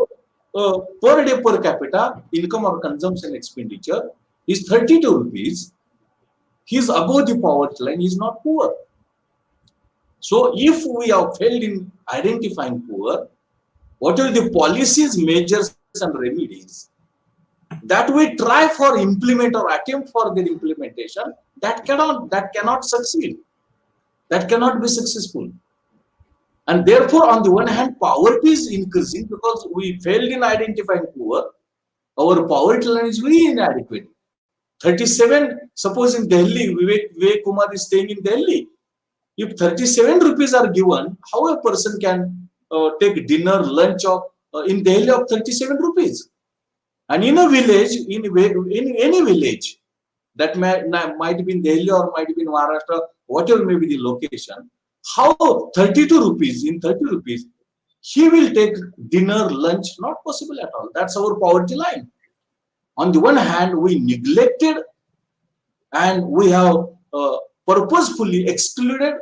B: per day per capita income or consumption expenditure is 32 rupees, he is above the poverty line, he is not poor. So if we have failed in identifying poor, what are the policies, measures and remedies that we try for implement or attempt for their implementation, that cannot succeed, that cannot be successful. And therefore, on the one hand, poverty is increasing because we failed in identifying poor. Our poverty line is very inadequate. 37, suppose in Delhi, Vivek Kumar is staying in Delhi. If 37 rupees are given, how a person can take dinner, lunch of in Delhi of 37 rupees? And in a village, in any village, that might be in Delhi or might be in Maharashtra, whatever may be the location, how 32 rupees, in 30 rupees, he will take dinner, lunch? Not possible at all. That's our poverty line. On the one hand, we neglected and we have purposefully excluded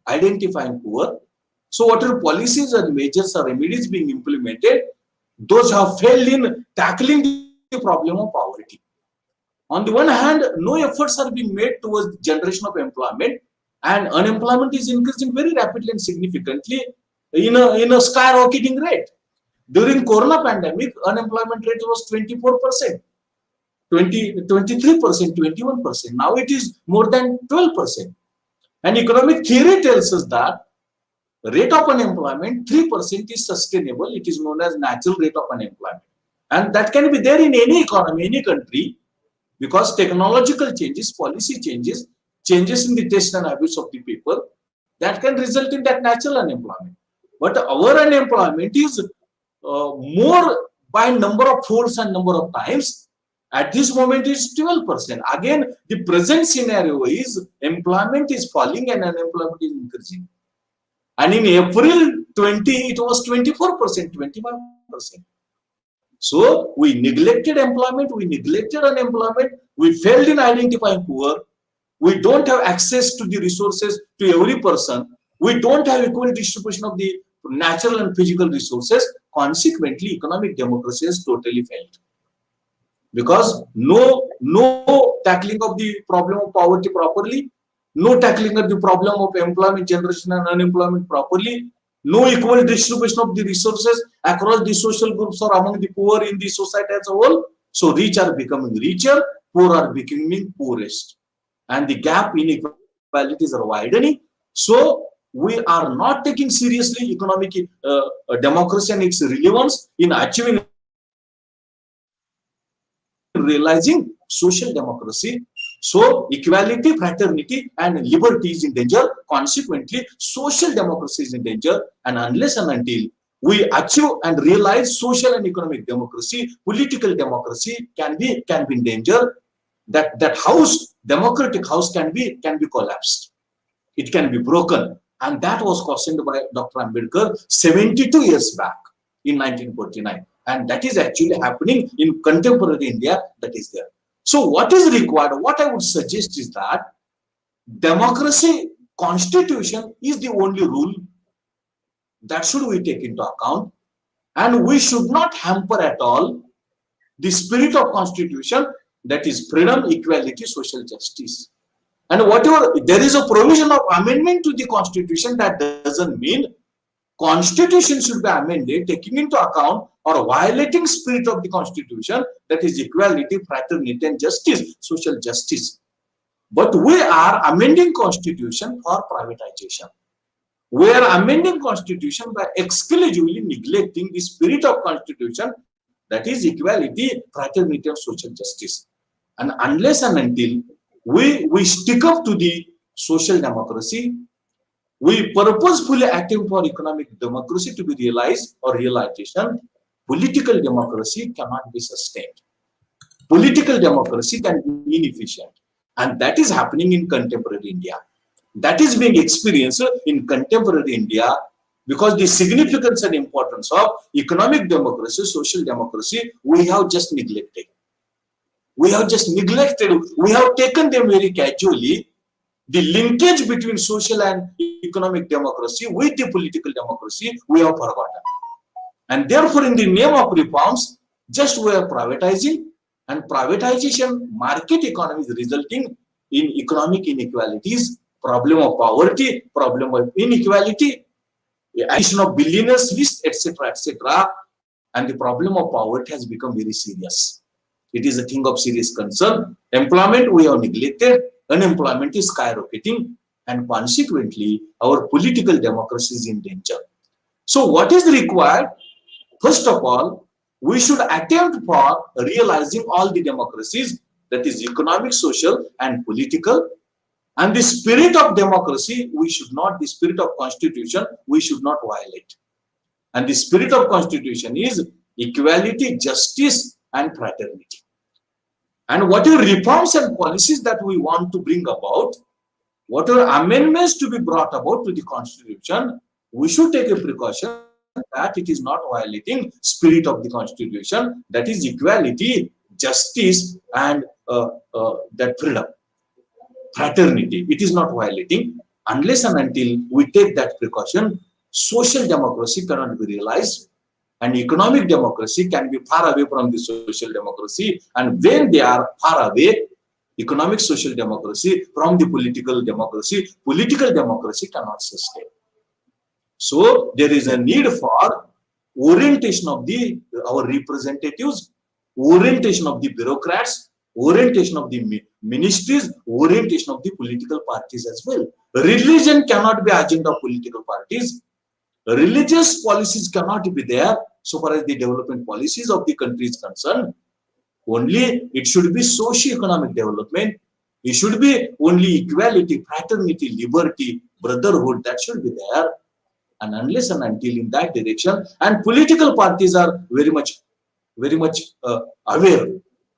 B: identifying poor. So whatever policies or measures or remedies being implemented, those have failed in tackling the problem of poverty. On the one hand, no efforts are being made towards generation of employment, and unemployment is increasing very rapidly and significantly in a skyrocketing rate. During Corona pandemic, unemployment rate was 24%, 23%, 21%. Now it is more than 12%. And economic theory tells us that rate of unemployment 3% is sustainable. It is known as natural rate of unemployment, and that can be there in any economy, any country. because technological changes, policy changes, changes in the taste and habits of the people, that can result in that natural unemployment. But our unemployment is more by number of folds and number of times. At this moment is 12%. Again, the present scenario is employment is falling and unemployment is increasing. And in April 20, it was 24%, 21%. So we neglected employment, we neglected unemployment, we failed in identifying poor, we don't have access to the resources to every person, we don't have equal distribution of the natural and physical resources. Consequently, economic democracy has totally failed. Because no tackling of the problem of poverty properly, no tackling of the problem of employment generation and unemployment properly, no equal distribution of the resources across the social groups or among the poor in the society as a whole. So rich are becoming richer, poor are becoming poorest. And the gap inequalities are widening. So we are not taking seriously economic democracy and its relevance in achieving, realizing social democracy. So equality, fraternity, and liberty is in danger. Consequently, social democracy is in danger. And unless and until we achieve and realize social and economic democracy, political democracy can be in danger. That house, democratic house, can be collapsed. It can be broken. And that was cautioned by Dr. Ambedkar 72 years back in 1949. And that is actually happening in contemporary India. That is there. So what is required, what I would suggest is that democracy, constitution is the only rule that should we take into account, and we should not hamper at all the spirit of constitution, that is freedom, equality, social justice. And whatever, there is a provision of amendment to the constitution, that doesn't mean constitution should be amended taking into account or violating spirit of the constitution, that is equality, fraternity, and justice, social justice. But we are amending constitution for privatization. We are amending constitution by exclusively neglecting the spirit of constitution, that is equality, fraternity, and social justice. And unless and until we stick up to the social democracy, we purposefully acting for economic democracy to be realized or realization, political democracy cannot be sustained. Political democracy can be inefficient. And that is happening in contemporary India. That is being experienced in contemporary India, because the significance and importance of economic democracy, social democracy, we have just neglected. We have just neglected. We have taken them very casually. The linkage between social and economic democracy with the political democracy, we have forgotten. And therefore, in the name of reforms, just we are privatizing, and privatization, market economy is resulting in economic inequalities, problem of poverty, problem of inequality, addition of billionaires list, etc., etc. And the problem of poverty has become very serious. It is a thing of serious concern. Employment we have neglected, unemployment is skyrocketing, and consequently, our political democracy is in danger. So what is required? First of all, we should attempt for realizing all the democracies, that is economic, social, and political. And the spirit of democracy, we should not, the spirit of constitution, we should not violate. And the spirit of constitution is equality, justice, and fraternity. And whatever reforms and policies that we want to bring about, whatever amendments to be brought about to the constitution, we should take a precaution that it is not violating spirit of the constitution, that is equality, justice, and that freedom, fraternity. It is not violating. Unless and until we take that precaution, social democracy cannot be realized, and economic democracy can be far away from the social democracy. And when they are far away, economic social democracy from the political democracy cannot sustain. So there is a need for orientation of our representatives, orientation of the bureaucrats, orientation of the ministries, orientation of the political parties as well. Religion cannot be agenda of political parties. Religious policies cannot be there so far as the development policies of the country is concerned. Only it should be socio-economic development. It should be only equality, fraternity, liberty, brotherhood. That should be there. And unless and until in that direction, and political parties are very much aware.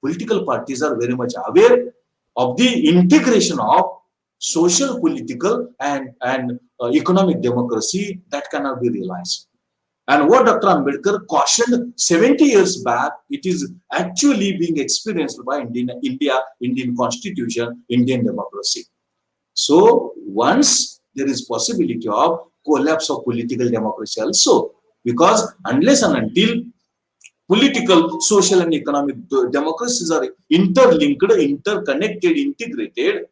B: Political parties are very much aware of the integration of social, political, and economic democracy that cannot be realized. And what Dr. Ambedkar cautioned 70 years back, it is actually being experienced by Indian Constitution, Indian democracy. So once there is possibility of collapse of political democracy also, because unless and until political, social, and economic democracies are interlinked, interconnected, integrated,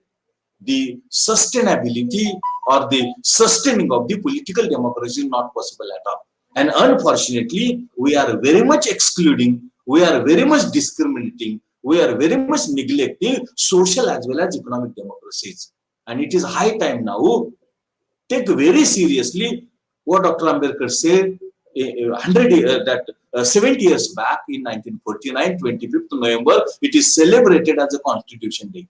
B: the sustainability or the sustaining of the political democracy is not possible at all. And unfortunately, we are very much excluding, we are very much discriminating, we are very much neglecting social as well as economic democracies. And it is high time now, take very seriously what Dr. Ambedkar said 70 years back in 1949, 25th November, it is celebrated as a Constitution Day.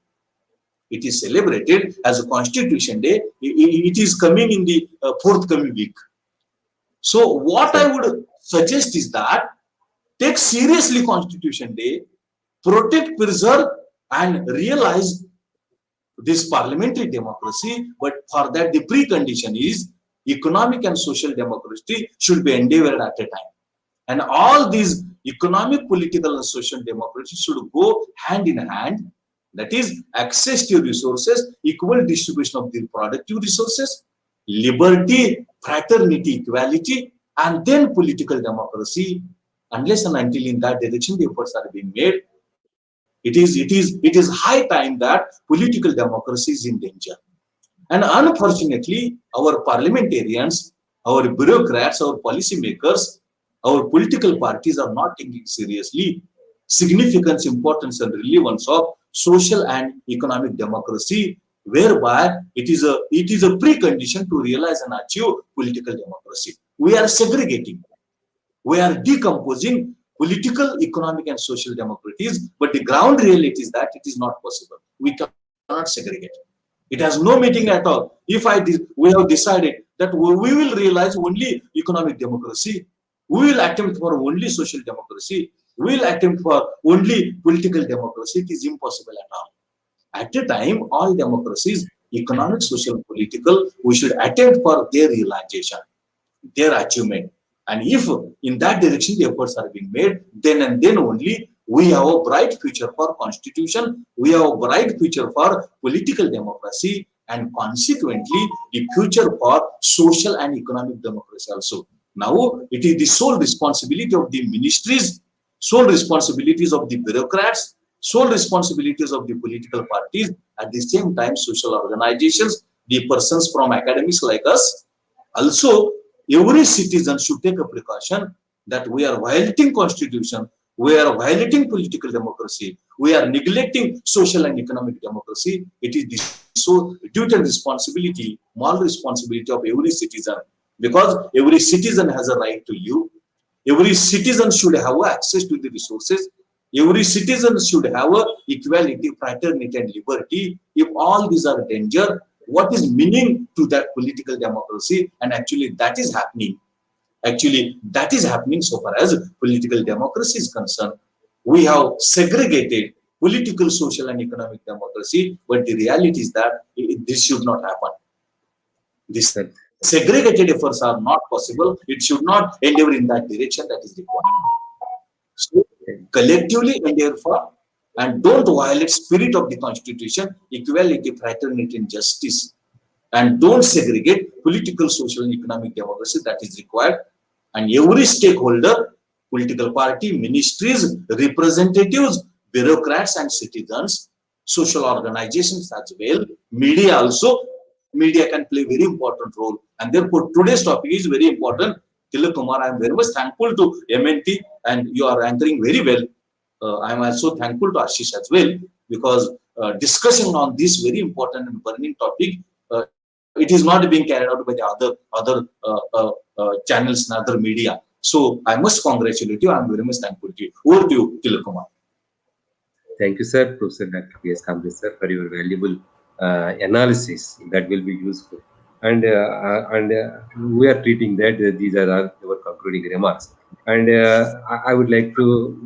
B: It is celebrated as a Constitution Day. It is coming in the forthcoming week. So what I would suggest is that take seriously Constitution Day, protect, preserve, and realize this parliamentary democracy. But for that, the precondition is economic and social democracy should be endeavored at a time. And all these economic, political, and social democracy should go hand in hand. That is, access to resources, equal distribution of the productive resources, liberty, fraternity, equality, and then political democracy. Unless and until in that direction the efforts are being made, it is high time that political democracy is in danger. And unfortunately, our parliamentarians, our bureaucrats, our policymakers, our political parties are not taking seriously significance, importance, and relevance of social and economic democracy, whereby it is a precondition to realize and achieve political democracy. We are segregating, we are decomposing political, economic, and social democracies, but the ground reality is that it is not possible. We cannot segregate. It has no meaning at all. If we have decided that we will realize only economic democracy, we will attempt for only social democracy, we will attempt for only political democracy, it is impossible at all. At a time, all democracies, economic, social, political, we should attempt for their realization, their achievement. And if in that direction the efforts are being made, then and then only we have a bright future for constitution, we have a bright future for political democracy, and consequently the future for social and economic democracy also. Now it is the sole responsibility of the ministries, sole responsibilities of the bureaucrats, sole responsibilities of the political parties, at the same time social organizations, the persons from academics like us. Also, every citizen should take a precaution that we are violating constitution, we are violating political democracy, we are neglecting social and economic democracy. It is the duty and responsibility, moral responsibility of every citizen, because every citizen has a right to live. Every citizen should have access to the resources. Every citizen should have equality, fraternity, and liberty. If all these are danger, what is meaning to that political democracy? And actually that is happening. Actually, that is happening so far as political democracy is concerned. We have segregated political, social, and economic democracy, but the reality is that this should not happen. This segregated efforts are not possible. It should not endeavor in that direction that is required. So, collectively endeavor for, and don't violate spirit of the constitution, equality, fraternity, and justice. And don't segregate political, social, and economic democracy that is required. And every stakeholder, political party, ministries, representatives, bureaucrats, and citizens, social organizations as well, media also, media can play a very important role. And therefore, today's topic is very important. Tilak Kumar, I am very much thankful to MNT, and you are anchoring very well. I am also thankful to Ashish as well, because discussion on this very important and burning topic, it is not being carried out by the other channels and other media. So I must congratulate you. I am very much thankful to you. Over to you, Tilak Kumar.
A: Thank you, sir, Professor Dr. P.S. Kamble, sir, for your valuable analysis that will be useful. And we are treating that these are our concluding remarks. And I would like to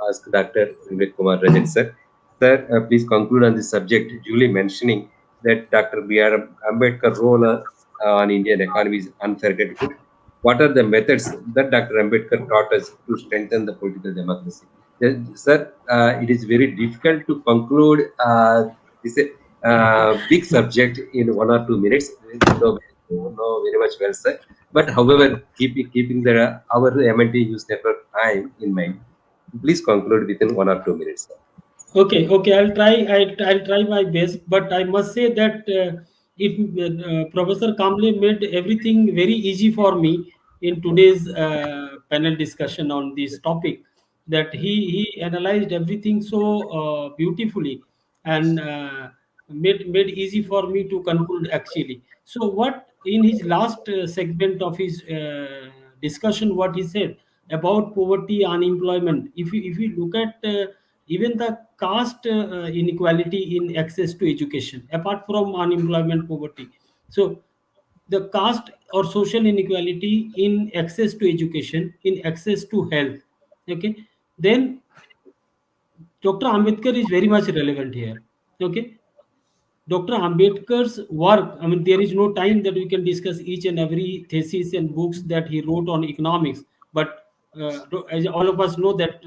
A: ask Dr. Vivek Kumar Rajat, sir. Sir, please conclude on this subject, duly mentioning that Dr. B.R. Ambedkar role on Indian economy is unforgettable. What are the methods that Dr. Ambedkar taught us to strengthen the political democracy? Sir, it is very difficult to conclude this big subject in 1 or 2 minutes. Know very much well, sir. But however, keeping the our MNT News Network time in mind, please conclude within 1 or 2 minutes, sir.
C: Okay. I'll try my best, but I must say that Professor Kamble made everything very easy for me in today's panel discussion on this topic. That he analyzed everything so beautifully and made easy for me to conclude actually. So what in his last segment of his discussion, what he said about poverty, unemployment. If you look at even the caste inequality in access to education, apart from unemployment, poverty. So the caste or social inequality in access to education, in access to health. Okay, then Dr. Ambedkar is very much relevant here. Okay, Dr. Ambedkar's work, I mean, there is no time that we can discuss each and every thesis and books that he wrote on economics. But as all of us know that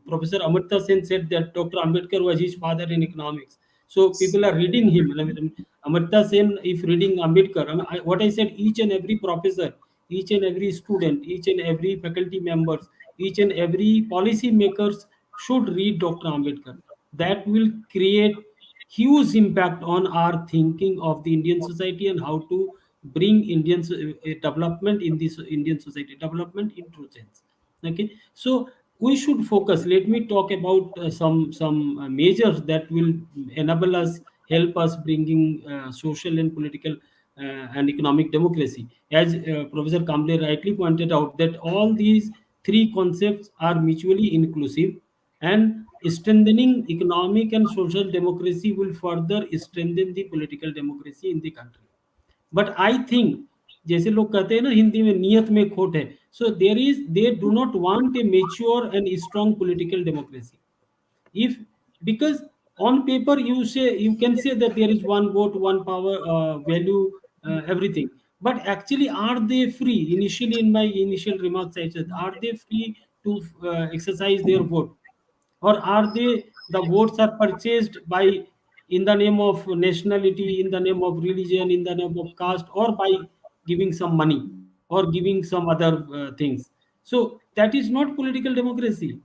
C: Professor Amartya Sen said that Dr. Ambedkar was his father in economics. So people are reading him. I mean, Amartya Sen, if reading Ambedkar, what I said, each and every professor, each and every student, each and every faculty members, each and every policy makers should read Dr. Ambedkar. That will create huge impact on our thinking of the Indian society and how to bring development in this Indian society, development in true sense. Okay, so we should focus. Let me talk about some measures that will enable us, help us bringing social and political and economic democracy. As Professor Kamble rightly pointed out, that all these three concepts are mutually inclusive, and strengthening economic and social democracy will further strengthen the political democracy in the country. But I think जैसे लोग कहते हैं ना हिंदी में नियत में खोट है so they do not want a mature and strong political democracy if because on paper you can say that there is one vote, one power, value, everything, but actually are they free? Initially in my initial remarks I said, are they free to exercise their vote, or are they, the votes are purchased by, in the name of nationality, in the name of religion, in the name of caste, or by giving some money or giving some other things? So that is not political democracy.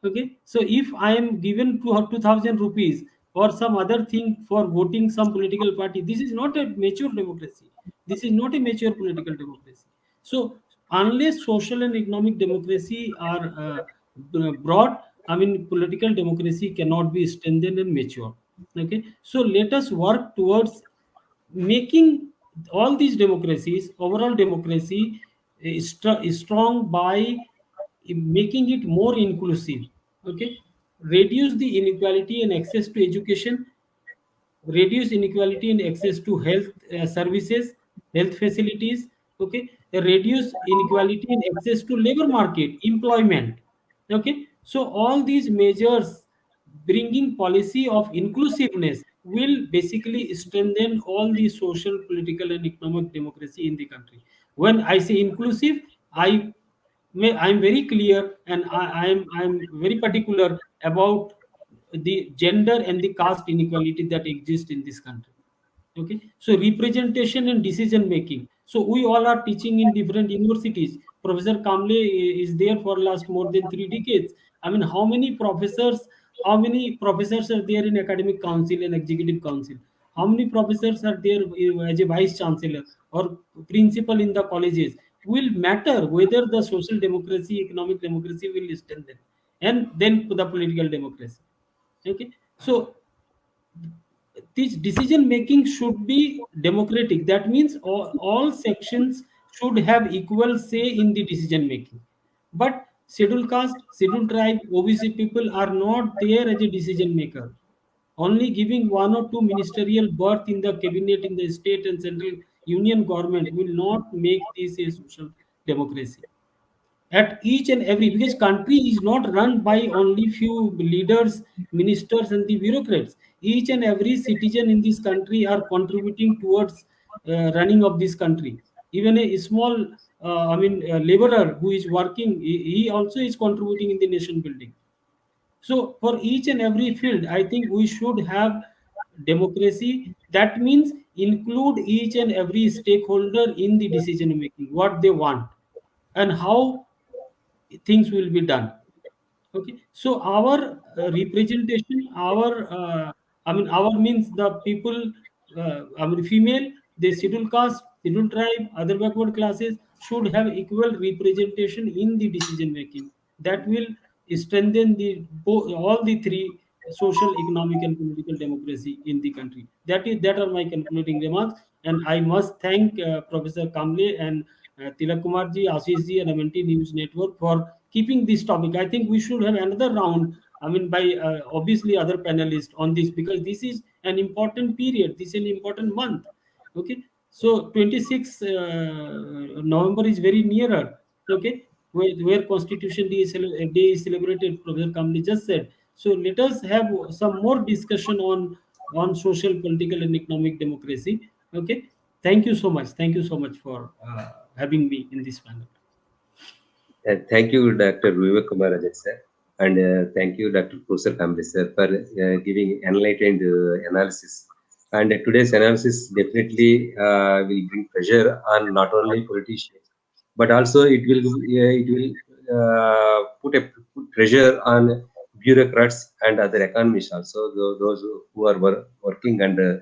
C: Okay, so if I am given 2000 rupees or some other thing for voting some political party, this is not a mature democracy, this is not a mature political democracy. So unless social and economic democracy are brought, I mean, political democracy cannot be strengthened and mature. Okay, so let us work towards making all these democracies, overall democracy, is strong by making it more inclusive. Okay, reduce the inequality and access to education, reduce inequality in access to health services, health facilities. Okay, reduce inequality in access to labor market, employment. Okay, so all these measures, bringing policy of inclusiveness, will basically strengthen all the social, political and economic democracy in the country. When I say inclusive, I'm very clear, and I'm very particular about the gender and the caste inequality that exists in this country. Okay, so representation and decision making. So we all are teaching in different universities. Professor Kamble is there for last more than 3 decades. I mean, how many professors are there in academic council and executive council? How many professors are there as a vice chancellor or principal in the colleges? Will matter whether the social democracy, economic democracy will strengthen, and then the political democracy. Okay, so this decision making should be democratic. That means all sections should have equal say in the decision making. But scheduled caste, scheduled tribe, OBC people are not there as a decision maker. Only giving one or two ministerial berth in the cabinet in the state and central union government will not make this a social democracy. At each and every, because country is not run by only few leaders, ministers and the bureaucrats. Each and every citizen in this country are contributing towards running of this country. Even a small laborer who is working, he also is contributing in the nation building. So for each and every field, I think we should have democracy. That means include each and every stakeholder in the decision making, what they want and how things will be done. Okay, so our representation, our means the people, female, the scheduled caste, scheduled tribe, other backward classes should have equal representation in the decision making. That will strengthen all the three social, economic, and political democracy in the country. That are my concluding remarks, and I must thank Professor Kamble and Tilak Kumarji, Ashish ji, and MNT News Network for keeping this topic. I think we should have another round. By obviously other panelists on this, because this is an important period. This is an important month. Okay, so 26 November is very nearer. Okay, where Constitution Day is celebrated. Professor Kamli just said. So let us have some more discussion on social, political, and economic democracy. Okay, thank you so much. Thank you so much for having me in this panel.
A: Thank you, Dr. Vivek Kumar Rajat sir, and thank you, Dr. Professor Kamble sir, for giving enlightened analysis. And today's analysis definitely will bring pressure on not only politicians, but also it will put pressure on bureaucrats and other economists also, those who are working and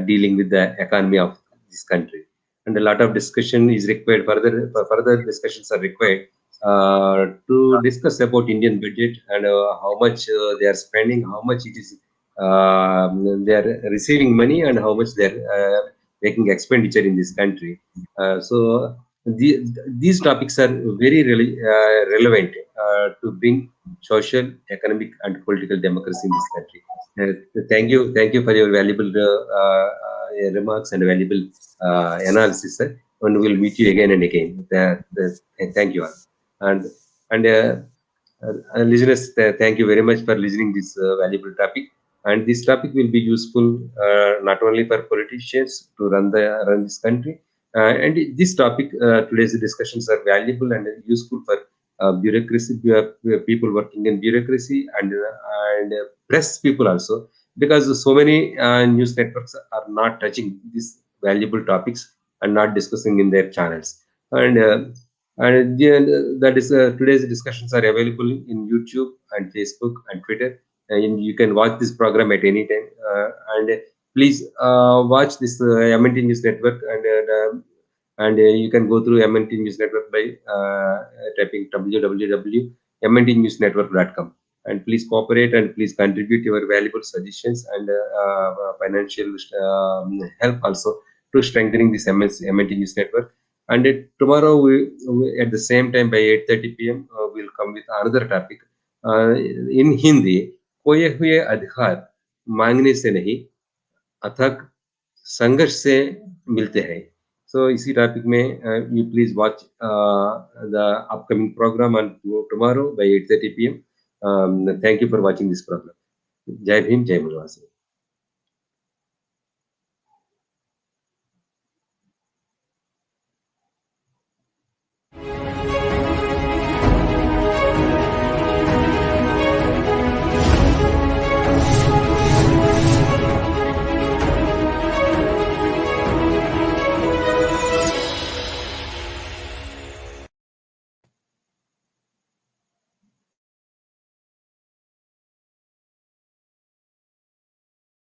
A: dealing with the economy of this country. And a lot of discussion is required. Further discussions are required to discuss about Indian budget and how much they are spending, how much it is they are receiving money, and how much they are making expenditure in this country. So these topics are very relevant to bring social, economic, and political democracy in this country. Thank you for your valuable remarks and valuable analysis, sir. And we'll meet you again and again. Thank you all. And listeners, thank you very much for listening this valuable topic. And this topic will be useful not only for politicians to run this country. And this topic, today's discussions are valuable and useful for bureaucracy, people working in bureaucracy, and press people also, because so many news networks are not touching these valuable topics and not discussing in their channels. And that is today's discussions are available in YouTube and Facebook and Twitter, and you can watch this program at any time. And please watch this MNT News Network, and you can go through MNT News Network by typing www.mntnewsnetwork.com. And please cooperate and please contribute your valuable suggestions and financial help also to strengthening this MNT News Network. And tomorrow, we at the same time by 8:30 p.m. We'll come with another topic in Hindi. खोए हुए अधिकार मांगने से नहीं, अथक संघर्ष से मिलते हैं. So इसी टॉपिक में you please watch the upcoming program on tomorrow by 8:30 p.m. Thank you for watching this program. जय भीम, जय मुलवासी.